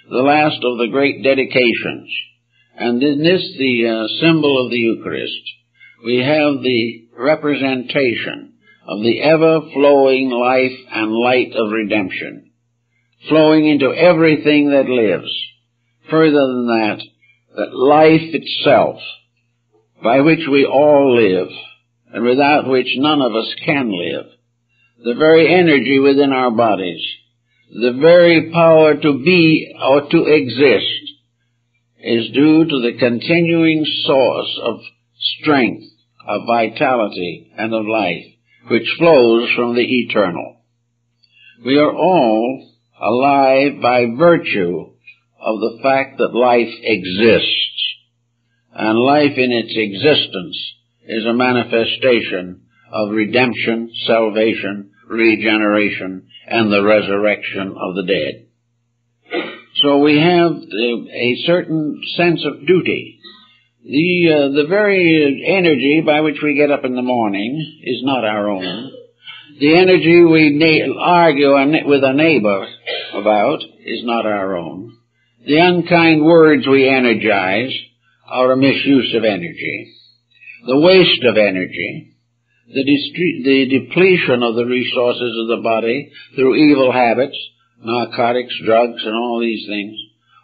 the last of the great dedications. And in this, the symbol of the Eucharist, we have the representation of the ever-flowing life and light of redemption, flowing into everything that lives. Further than that, that life itself, by which we all live, and without which none of us can live, the very energy within our bodies, the very power to be or to exist, is due to the continuing source of strength, of vitality, and of life, which flows from the eternal. We are all alive by virtue of the fact that life exists, and life in its existence is a manifestation of redemption, salvation, regeneration, and the resurrection of the dead. So we have a certain sense of duty. The very energy by which we get up in the morning is not our own. The energy we argue with a neighbor about is not our own. The unkind words we energize are a misuse of energy. The waste of energy, the depletion of the resources of the body through evil habits, narcotics, drugs, and all these things,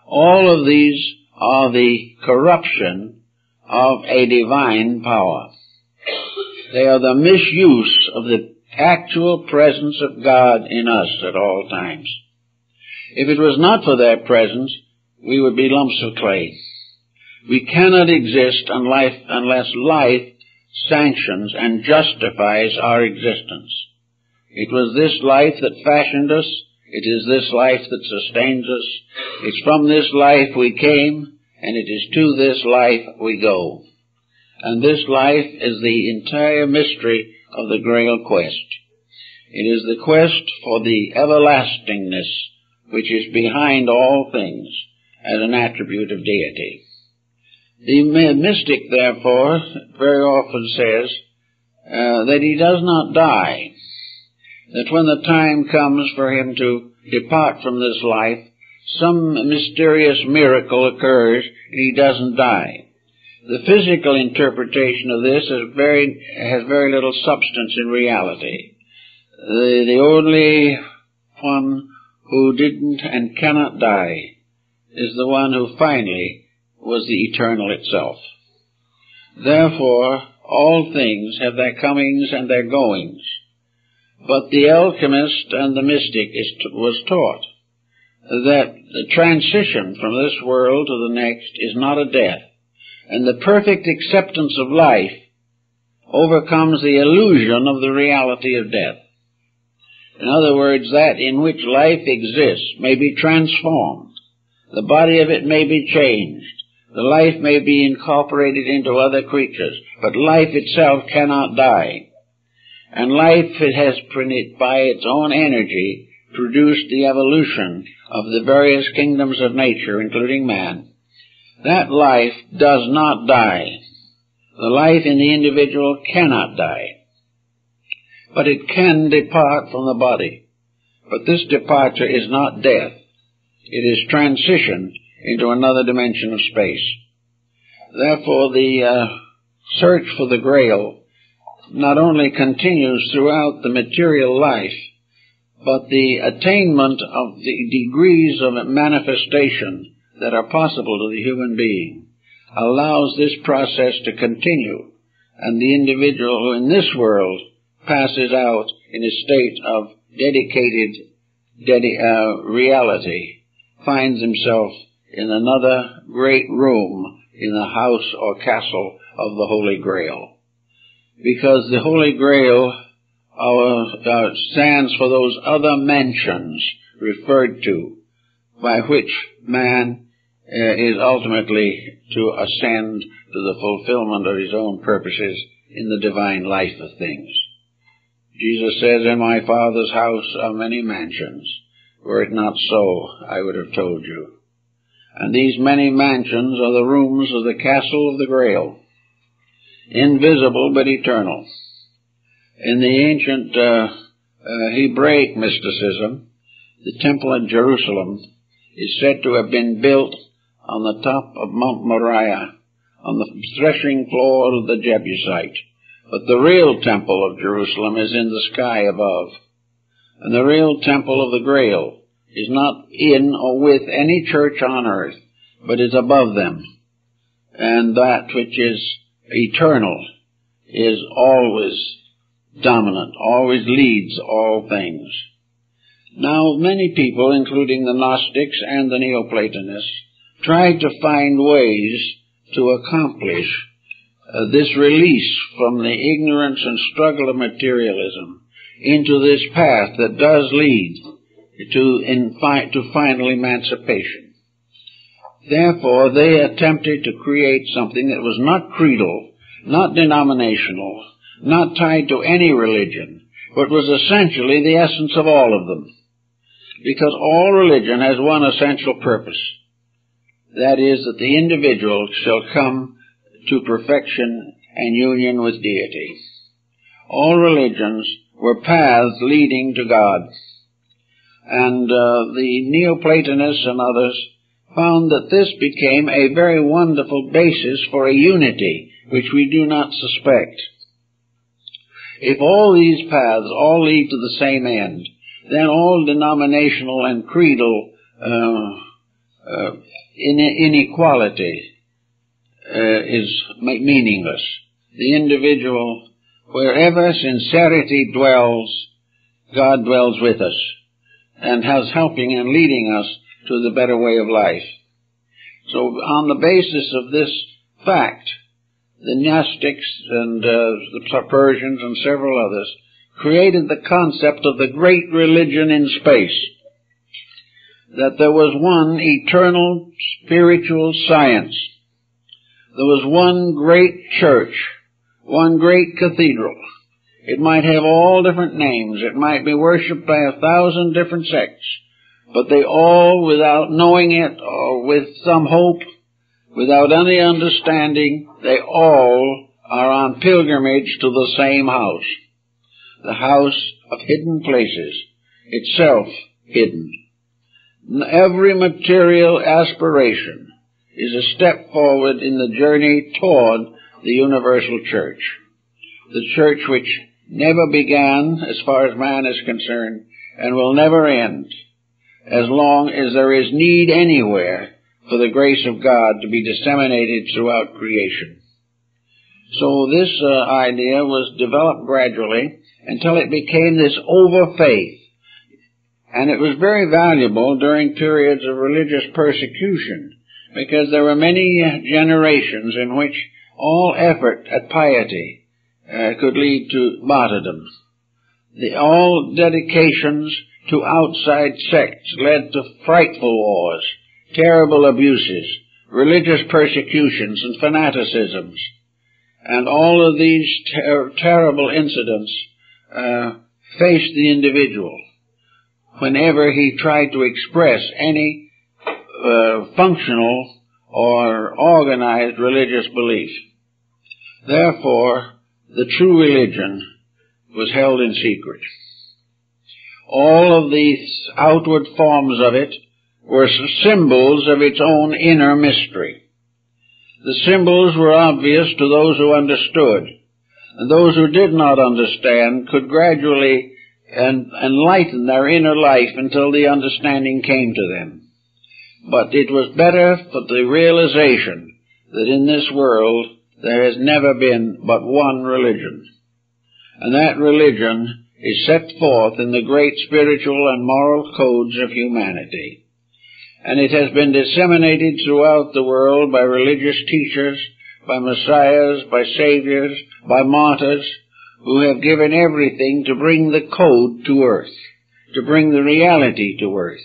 all of these are the corruption of a divine power. They are the misuse of the actual presence of God in us at all times. If it was not for that presence, we would be lumps of clay. We cannot exist unless life sanctions and justifies our existence. It was this life that fashioned us. It is this life that sustains us. It's from this life we came, and it is to this life we go. And this life is the entire mystery of the Grail quest. It is the quest for the everlastingness which is behind all things as an attribute of deity. The mystic, therefore, very often says that he does not die, that when the time comes for him to depart from this life, some mysterious miracle occurs and he doesn't die. The physical interpretation of this has very little substance in reality. The only one who didn't and cannot die is the one who finally was the eternal itself. Therefore, all things have their comings and their goings. But the alchemist and the mystic was taught that the transition from this world to the next is not a death, and the perfect acceptance of life overcomes the illusion of the reality of death. In other words, that in which life exists may be transformed. The body of it may be changed. The life may be incorporated into other creatures, but life itself cannot die. And life has, by its own energy, produced the evolution of the various kingdoms of nature, including man. That life does not die. The life in the individual cannot die. But it can depart from the body. But this departure is not death. It is transition into another dimension of space. Therefore, the search for the Grail not only continues throughout the material life, but the attainment of the degrees of manifestation that are possible to the human being allows this process to continue, and the individual who in this world passes out in a state of dedicated reality finds himself in another great room in the house or castle of the Holy Grail. Because the Holy Grail stands for those other mansions referred to, by which man is ultimately to ascend to the fulfillment of his own purposes in the divine life of things. Jesus says, "In my Father's house are many mansions. Were it not so, I would have told you." And these many mansions are the rooms of the castle of the Grail, invisible but eternal. In the ancient Hebraic mysticism, the temple at Jerusalem is said to have been built on the top of Mount Moriah, on the threshing floor of the Jebusite. But the real temple of Jerusalem is in the sky above. And the real temple of the Grail is not in or with any church on earth, but is above them. And that which is eternal is always dominant, always leads all things. Now, many people, including the Gnostics and the Neoplatonists, tried to find ways to accomplish this release from the ignorance and struggle of materialism into this path that does lead to final emancipation. Therefore, they attempted to create something that was not creedal, not denominational, not tied to any religion, but was essentially the essence of all of them. Because all religion has one essential purpose. That is, that the individual shall come to perfection and union with deity. All religions were paths leading to God. And the Neoplatonists and others found that this became a very wonderful basis for a unity which we do not suspect. If all these paths all lead to the same end, then all denominational and creedal inequality is meaningless. The individual Wherever sincerity dwells, God dwells with us and has helping and leading us to the better way of life. So on the basis of this fact, the Gnostics and the Persians and several others created the concept of the great religion in space, that there was one eternal spiritual science. There was one great church, one great cathedral. It might have all different names. It might be worshipped by 1,000 different sects, but they all, without knowing it or with some hope, without any understanding, they all are on pilgrimage to the same house, the house of hidden places, itself hidden. Every material aspiration is a step forward in the journey toward the universal church, the church which never began as far as man is concerned and will never end as long as there is need anywhere for the grace of God to be disseminated throughout creation. So this idea was developed gradually until it became this over-faith. And it was very valuable during periods of religious persecution, because there were many generations in which all effort at piety could lead to martyrdom. All dedications to outside sects led to frightful wars, terrible abuses, religious persecutions and fanaticisms. And all of these terrible incidents faced the individual whenever he tried to express any functional or organized religious belief. Therefore, the true religion was held in secret. All of these outward forms of it were symbols of its own inner mystery. The symbols were obvious to those who understood, and those who did not understand could gradually enlighten their inner life until the understanding came to them. But it was better for the realization that in this world there has never been but one religion, and that religion is set forth in the great spiritual and moral codes of humanity. And it has been disseminated throughout the world by religious teachers, by messiahs, by saviors, by martyrs, who have given everything to bring the code to earth, to bring the reality to earth.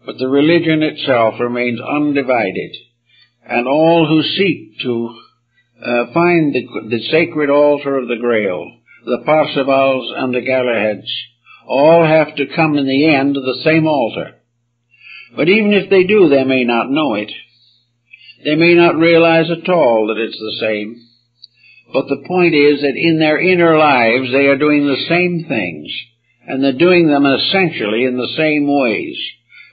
But the religion itself remains undivided, and all who seek to find the sacred altar of the Grail, the Parsifals and the Galahads, all have to come in the end to the same altar. But even if they do, they may not know it. They may not realize at all that it's the same. But the point is that in their inner lives they are doing the same things, and they're doing them essentially in the same ways,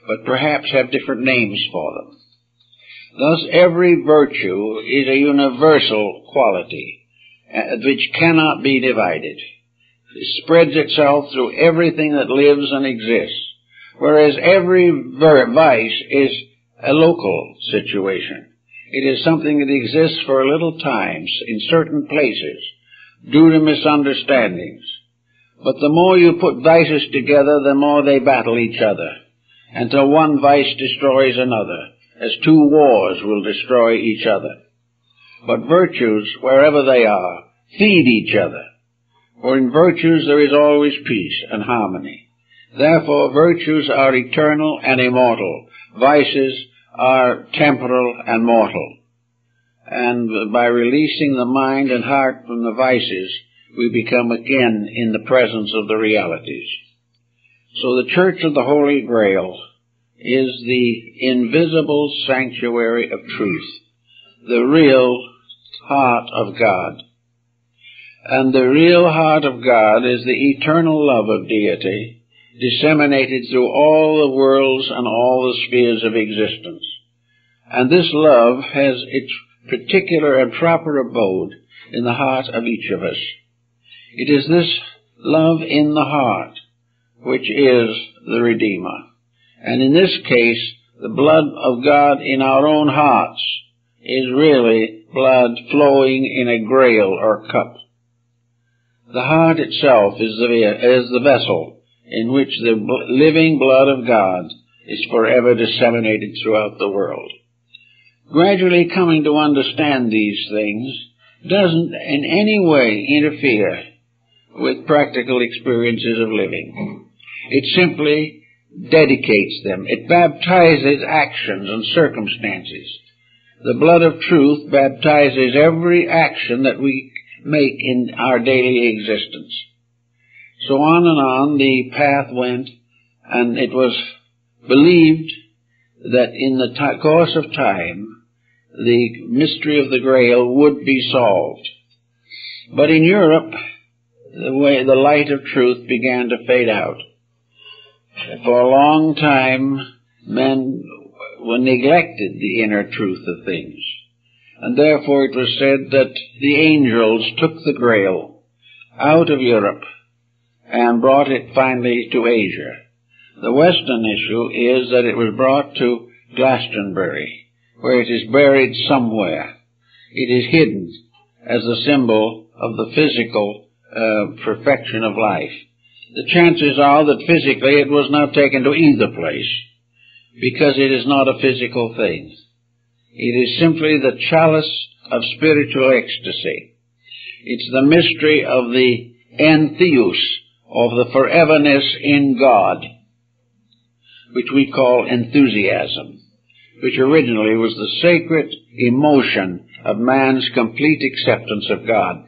but perhaps have different names for them. Thus every virtue is a universal quality, which cannot be divided. It spreads itself through everything that lives and exists, whereas every vice is a local situation. It is something that exists for a little time in certain places due to misunderstandings. But the more you put vices together, the more they battle each other, until one vice destroys another, as two wars will destroy each other. But virtues, wherever they are, feed each other. For in virtues there is always peace and harmony. Therefore virtues are eternal and immortal. Vices are temporal and mortal. And by releasing the mind and heart from the vices, we become again in the presence of the realities. So the Church of the Holy Grail is the invisible sanctuary of truth, the real heart of God. And the real heart of God is the eternal love of deity, disseminated through all the worlds and all the spheres of existence. And this love has its particular and proper abode in the heart of each of us. It is this love in the heart which is the Redeemer. And in this case, the blood of God in our own hearts is really blood flowing in a grail or cup. The heart itself is the vessel in which the living blood of God is forever disseminated throughout the world. Gradually coming to understand these things doesn't in any way interfere with practical experiences of living. It simply dedicates them. It baptizes actions and circumstances. The blood of truth baptizes every action that we make in our daily existence. So on the path went, and it was believed that in the course of time, the mystery of the Grail would be solved. But in Europe, the light of truth began to fade out. For a long time, men neglected the inner truth of things. And therefore it was said that the angels took the Grail out of Europe and brought it finally to Asia. The Western issue is that it was brought to Glastonbury, where it is buried somewhere. It is hidden as a symbol of the physical perfection of life. The chances are that physically it was not taken to either place, because it is not a physical thing. It is simply the chalice of spiritual ecstasy. It's the mystery of the entheos, of the foreverness in God, which we call enthusiasm, which originally was the sacred emotion of man's complete acceptance of God.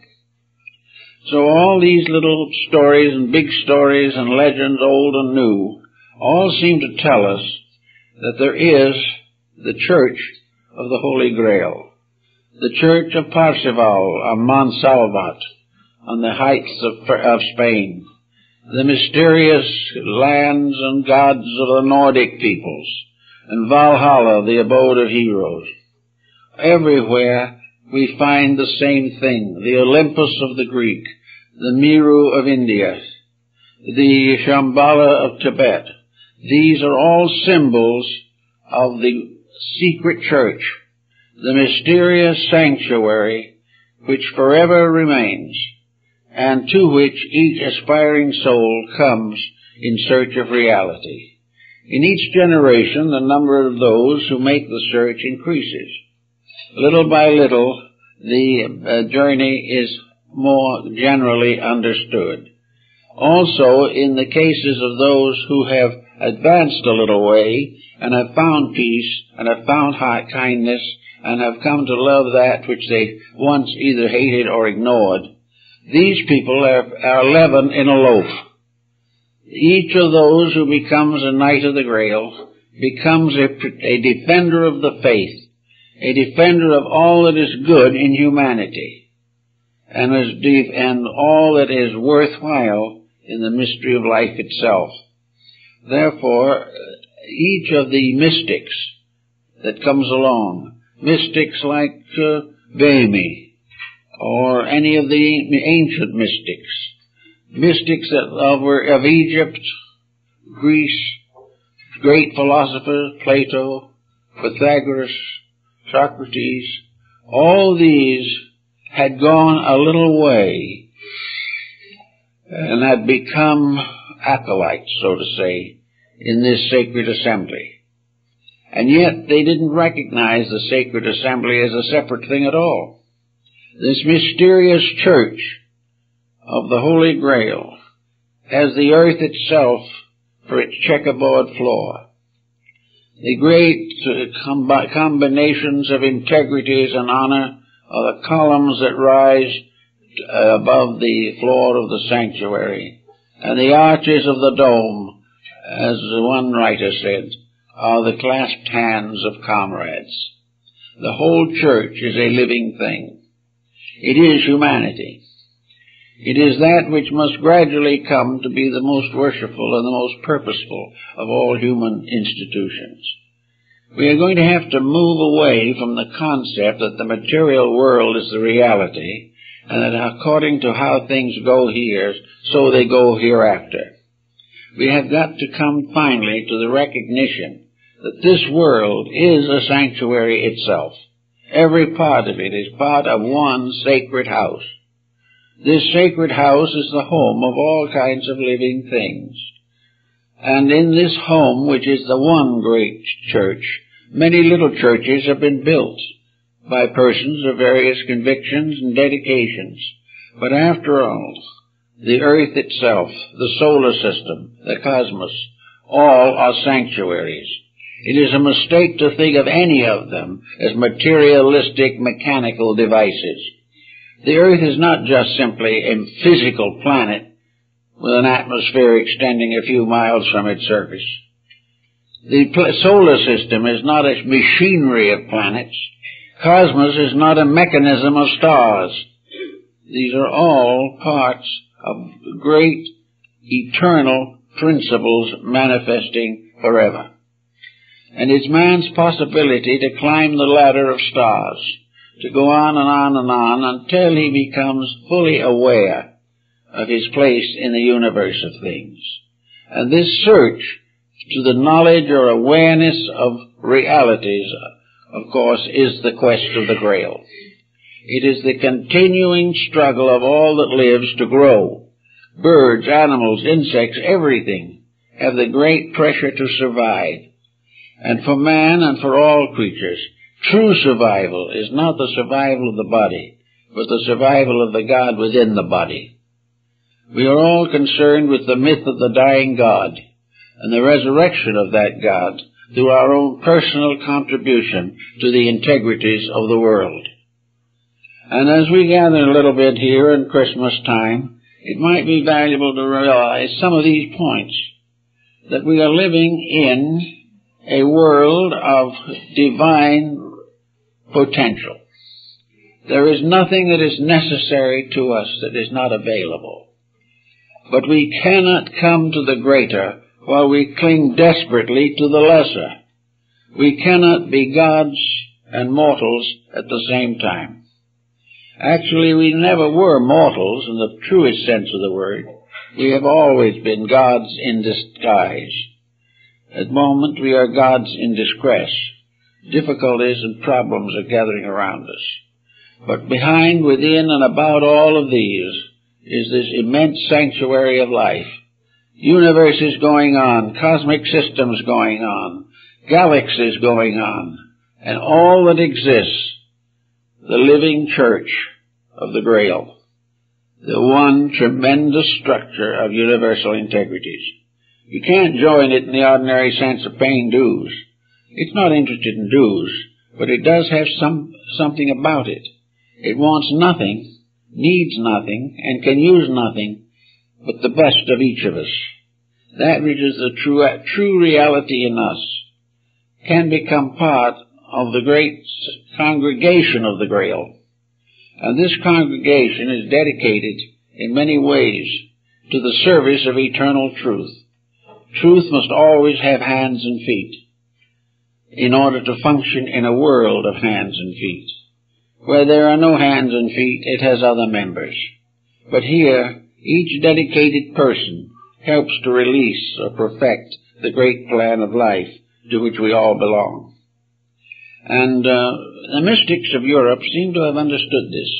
So all these little stories and big stories and legends, old and new, all seem to tell us that there is the Church of the Holy Grail, the Church of Parzival, or Montsalvat, on the heights of Spain, the mysterious lands and gods of the Nordic peoples, and Valhalla, the abode of heroes. Everywhere we find the same thing, the Olympus of the Greek, the Meru of India, the Shambhala of Tibet. These are all symbols of the secret church, the mysterious sanctuary which forever remains, and to which each aspiring soul comes in search of reality. In each generation, the number of those who make the search increases. Little by little, the journey is more generally understood. Also, in the cases of those who have advanced a little way and have found peace and have found kindness and have come to love that which they once either hated or ignored, these people are leaven in a loaf. Each of those who becomes a knight of the Grail becomes a defender of the faith, a defender of all that is good in humanity, and all that is worthwhile in the mystery of life itself. Therefore, each of the mystics that comes along, mystics like Vimy, or any of the ancient mystics that were of Egypt, Greece, great philosophers, Plato, Pythagoras, Socrates, all these had gone a little way and had become acolytes, so to say, in this sacred assembly. And yet they didn't recognize the sacred assembly as a separate thing at all. This mysterious church of the Holy Grail has the earth itself for its checkerboard floor. The great combinations of integrities and honor are the columns that rise above the floor of the sanctuary, and the arches of the dome, as one writer said, are the clasped hands of comrades. The whole church is a living thing. It is humanity. It is that which must gradually come to be the most worshipful and the most purposeful of all human institutions. We are going to have to move away from the concept that the material world is the reality, and that according to how things go here, so they go hereafter. We have got to come finally to the recognition that this world is a sanctuary itself. Every part of it is part of one sacred house. This sacred house is the home of all kinds of living things. And in this home, which is the one great church, many little churches have been built by persons of various convictions and dedications. But after all, the earth itself, the solar system, the cosmos, all are sanctuaries. It is a mistake to think of any of them as materialistic, mechanical devices. The earth is not just simply a physical planet with an atmosphere extending a few miles from its surface. The solar system is not a machinery of planets. Cosmos is not a mechanism of stars. These are all parts of great eternal principles manifesting forever. And it's man's possibility to climb the ladder of stars, to go on and on and on until he becomes fully aware of his place in the universe of things. And this search to the knowledge or awareness of realities, of course, is the quest of the Grail. It is the continuing struggle of all that lives to grow. Birds, animals, insects, everything have the great pressure to survive. And for man and for all creatures, true survival is not the survival of the body, but the survival of the God within the body. We are all concerned with the myth of the dying God and the resurrection of that God through our own personal contribution to the integrities of the world. And as we gather a little bit here in Christmas time, it might be valuable to realize some of these points, that we are living in a world of divine potential. There is nothing that is necessary to us that is not available. But we cannot come to the greater while we cling desperately to the lesser. We cannot be gods and mortals at the same time. Actually, we never were mortals in the truest sense of the word. We have always been gods in disguise. At the moment, we are gods in distress. Difficulties and problems are gathering around us. But behind, within, and about all of these is this immense sanctuary of life. Universes going on, cosmic systems going on, galaxies going on, and all that exists, the living church of the Grail, the one tremendous structure of universal integrities. You can't join it in the ordinary sense of paying dues. It's not interested in dues, but it does have something about it. It wants nothing, needs nothing, and can use nothing but the best of each of us. That which is the true reality in us can become part of the great congregation of the Grail. And this congregation is dedicated in many ways to the service of eternal truth. Truth must always have hands and feet in order to function in a world of hands and feet. Where there are no hands and feet, it has other members. But here, each dedicated person helps to release or perfect the great plan of life to which we all belong. And the mystics of Europe seem to have understood this.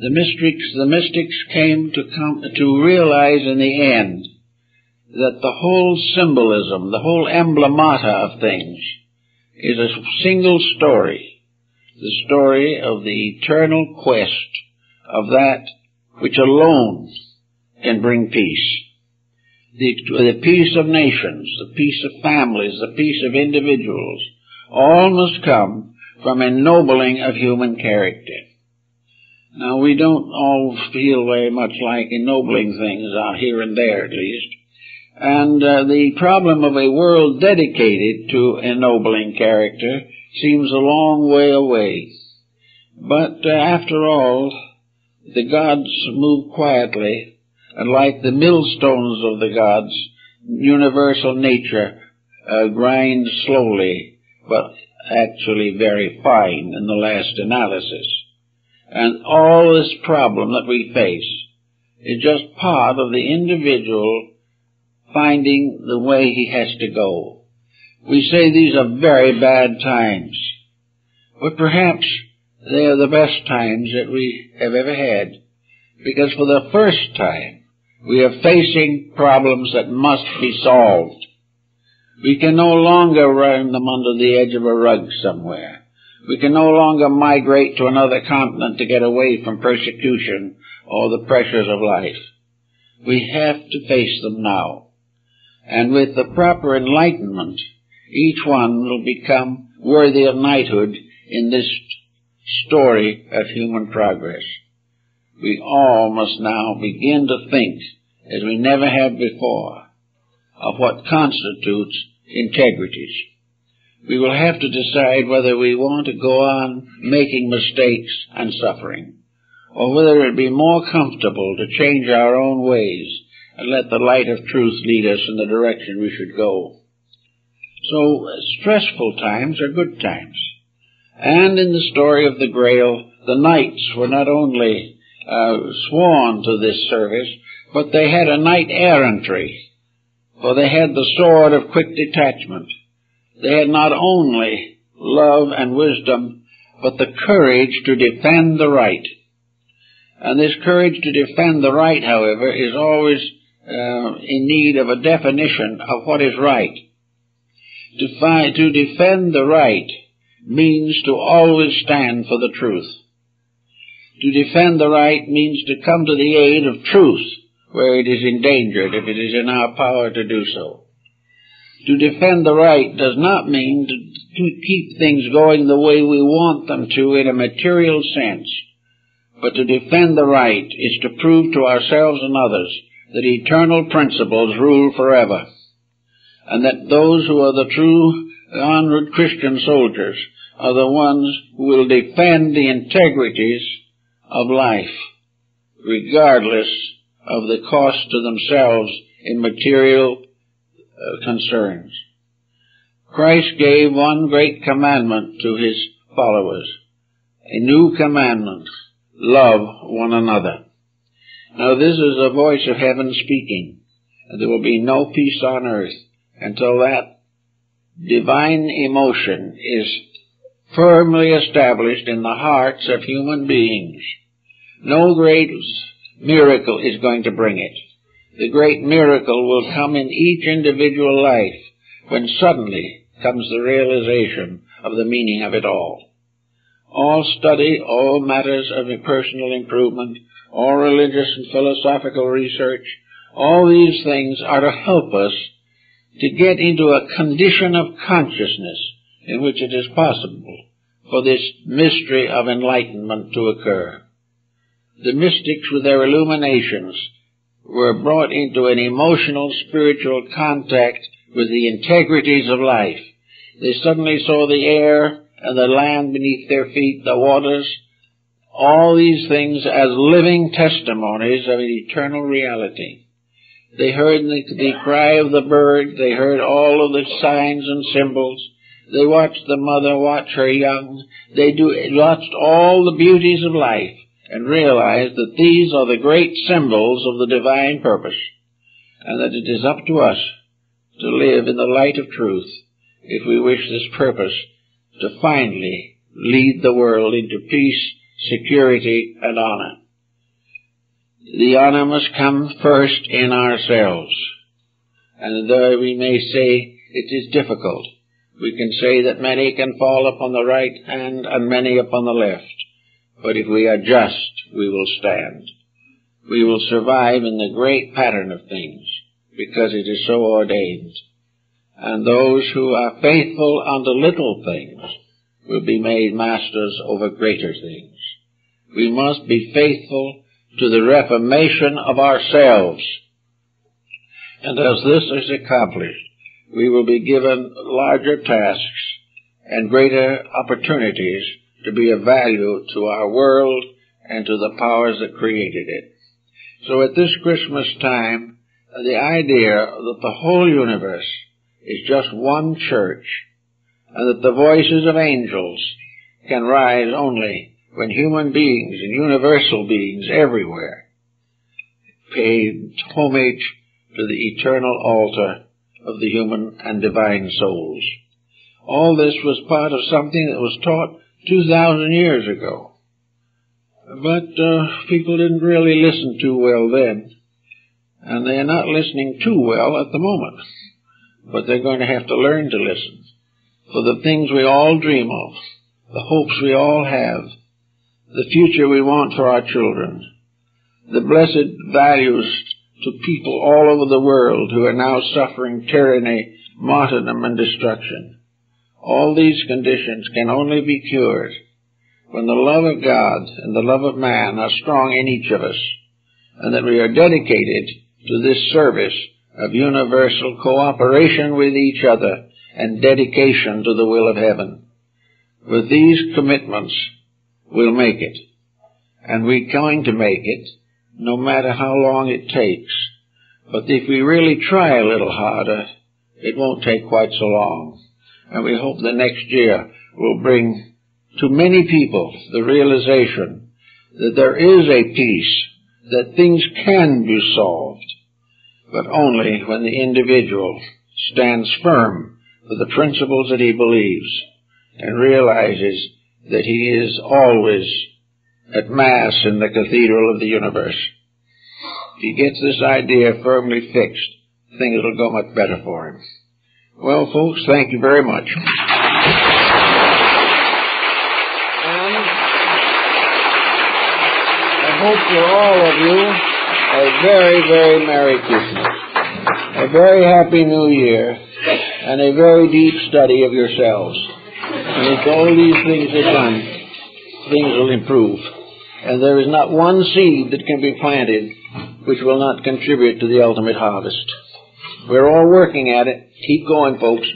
The mystics came to realize in the end that the whole symbolism, the whole emblemata of things is a single story, the story of the eternal quest of that which alone can bring peace. The peace of nations, the peace of families, the peace of individuals, all must come from ennobling of human character. Now, we don't all feel very much like ennobling things here and there, at least. And the problem of a world dedicated to ennobling character seems a long way away. But after all, the gods move quietly, and like the millstones of the gods, universal nature grinds slowly, but actually very fine in the last analysis. And all this problem that we face is just part of the individual finding the way he has to go. We say these are very bad times, but perhaps they are the best times that we have ever had, because for the first time we are facing problems that must be solved. We can no longer run them under the edge of a rug somewhere. We can no longer migrate to another continent to get away from persecution or the pressures of life. We have to face them now. And with the proper enlightenment, each one will become worthy of knighthood in this story of human progress. We all must now begin to think, as we never have before, of what constitutes integrities. We will have to decide whether we want to go on making mistakes and suffering, or whether it would be more comfortable to change our own ways and let the light of truth lead us in the direction we should go. So stressful times are good times. And in the story of the Grail, the knights were not only sworn to this service, but they had a knight-errantry, for they had the sword of quick detachment. They had not only love and wisdom, but the courage to defend the right. And this courage to defend the right, however, is always in need of a definition of what is right. To defend the right means to always stand for the truth. To defend the right means to come to the aid of truth where it is endangered, if it is in our power to do so. To defend the right does not mean to keep things going the way we want them to in a material sense, but to defend the right is to prove to ourselves and others that eternal principles rule forever, and that those who are the true onward Christian soldiers are the ones who will defend the integrities of life, regardless of the cost to themselves in material concerns. Christ gave one great commandment to his followers, a new commandment: love one another. Now this is the voice of heaven speaking, and there will be no peace on earth until that divine emotion is firmly established in the hearts of human beings. No great miracle is going to bring it. The great miracle will come in each individual life when suddenly comes the realization of the meaning of it all. All study, all matters of personal improvement, all religious and philosophical research, all these things are to help us to get into a condition of consciousness in which it is possible for this mystery of enlightenment to occur. The mystics, with their illuminations, were brought into an emotional, spiritual contact with the integrities of life. They suddenly saw the air and the land beneath their feet, the waters, all these things as living testimonies of an eternal reality. They heard the cry of the bird. They heard all of the signs and symbols. They watched the mother watch her young. They watched all the beauties of life and realized that these are the great symbols of the divine purpose, and that it is up to us to live in the light of truth if we wish this purpose to finally lead the world into peace, security, and honor. The honor must come first in ourselves. And though we may say it is difficult, we can say that many can fall upon the right hand and many upon the left. But if we are just, we will stand. We will survive in the great pattern of things, because it is so ordained. And those who are faithful unto little things will be made masters over greater things. We must be faithful to the reformation of ourselves. And as this is accomplished, we will be given larger tasks and greater opportunities to be of value to our world and to the powers that created it. So at this Christmas time, the idea that the whole universe is just one church, and that the voices of angels can rise only when human beings and universal beings everywhere pay homage to the eternal altar of the human and divine souls. All this was part of something that was taught 2,000 years ago. But people didn't really listen too well then, and they're not listening too well at the moment. But they're going to have to learn to listen for the things we all dream of, the hopes we all have, the future we want for our children, the blessed values to people all over the world who are now suffering tyranny, martyrdom, and destruction. All these conditions can only be cured when the love of God and the love of man are strong in each of us, and that we are dedicated to this service of universal cooperation with each other and dedication to the will of heaven. With these commitments, we'll make it. And we're going to make it, no matter how long it takes. But if we really try a little harder, it won't take quite so long. And we hope the next year will bring to many people the realization that there is a peace, that things can be solved, but only when the individual stands firm for the principles that he believes and realizes that he is always at Mass in the cathedral of the universe. If he gets this idea firmly fixed, things will go much better for him. Well, folks, thank you very much. I hope for all of you a very, very Merry Christmas, a very Happy New Year, and a very deep study of yourselves. And if all these things are done, things will improve. And there is not one seed that can be planted which will not contribute to the ultimate harvest. We're all working at it. Keep going, folks.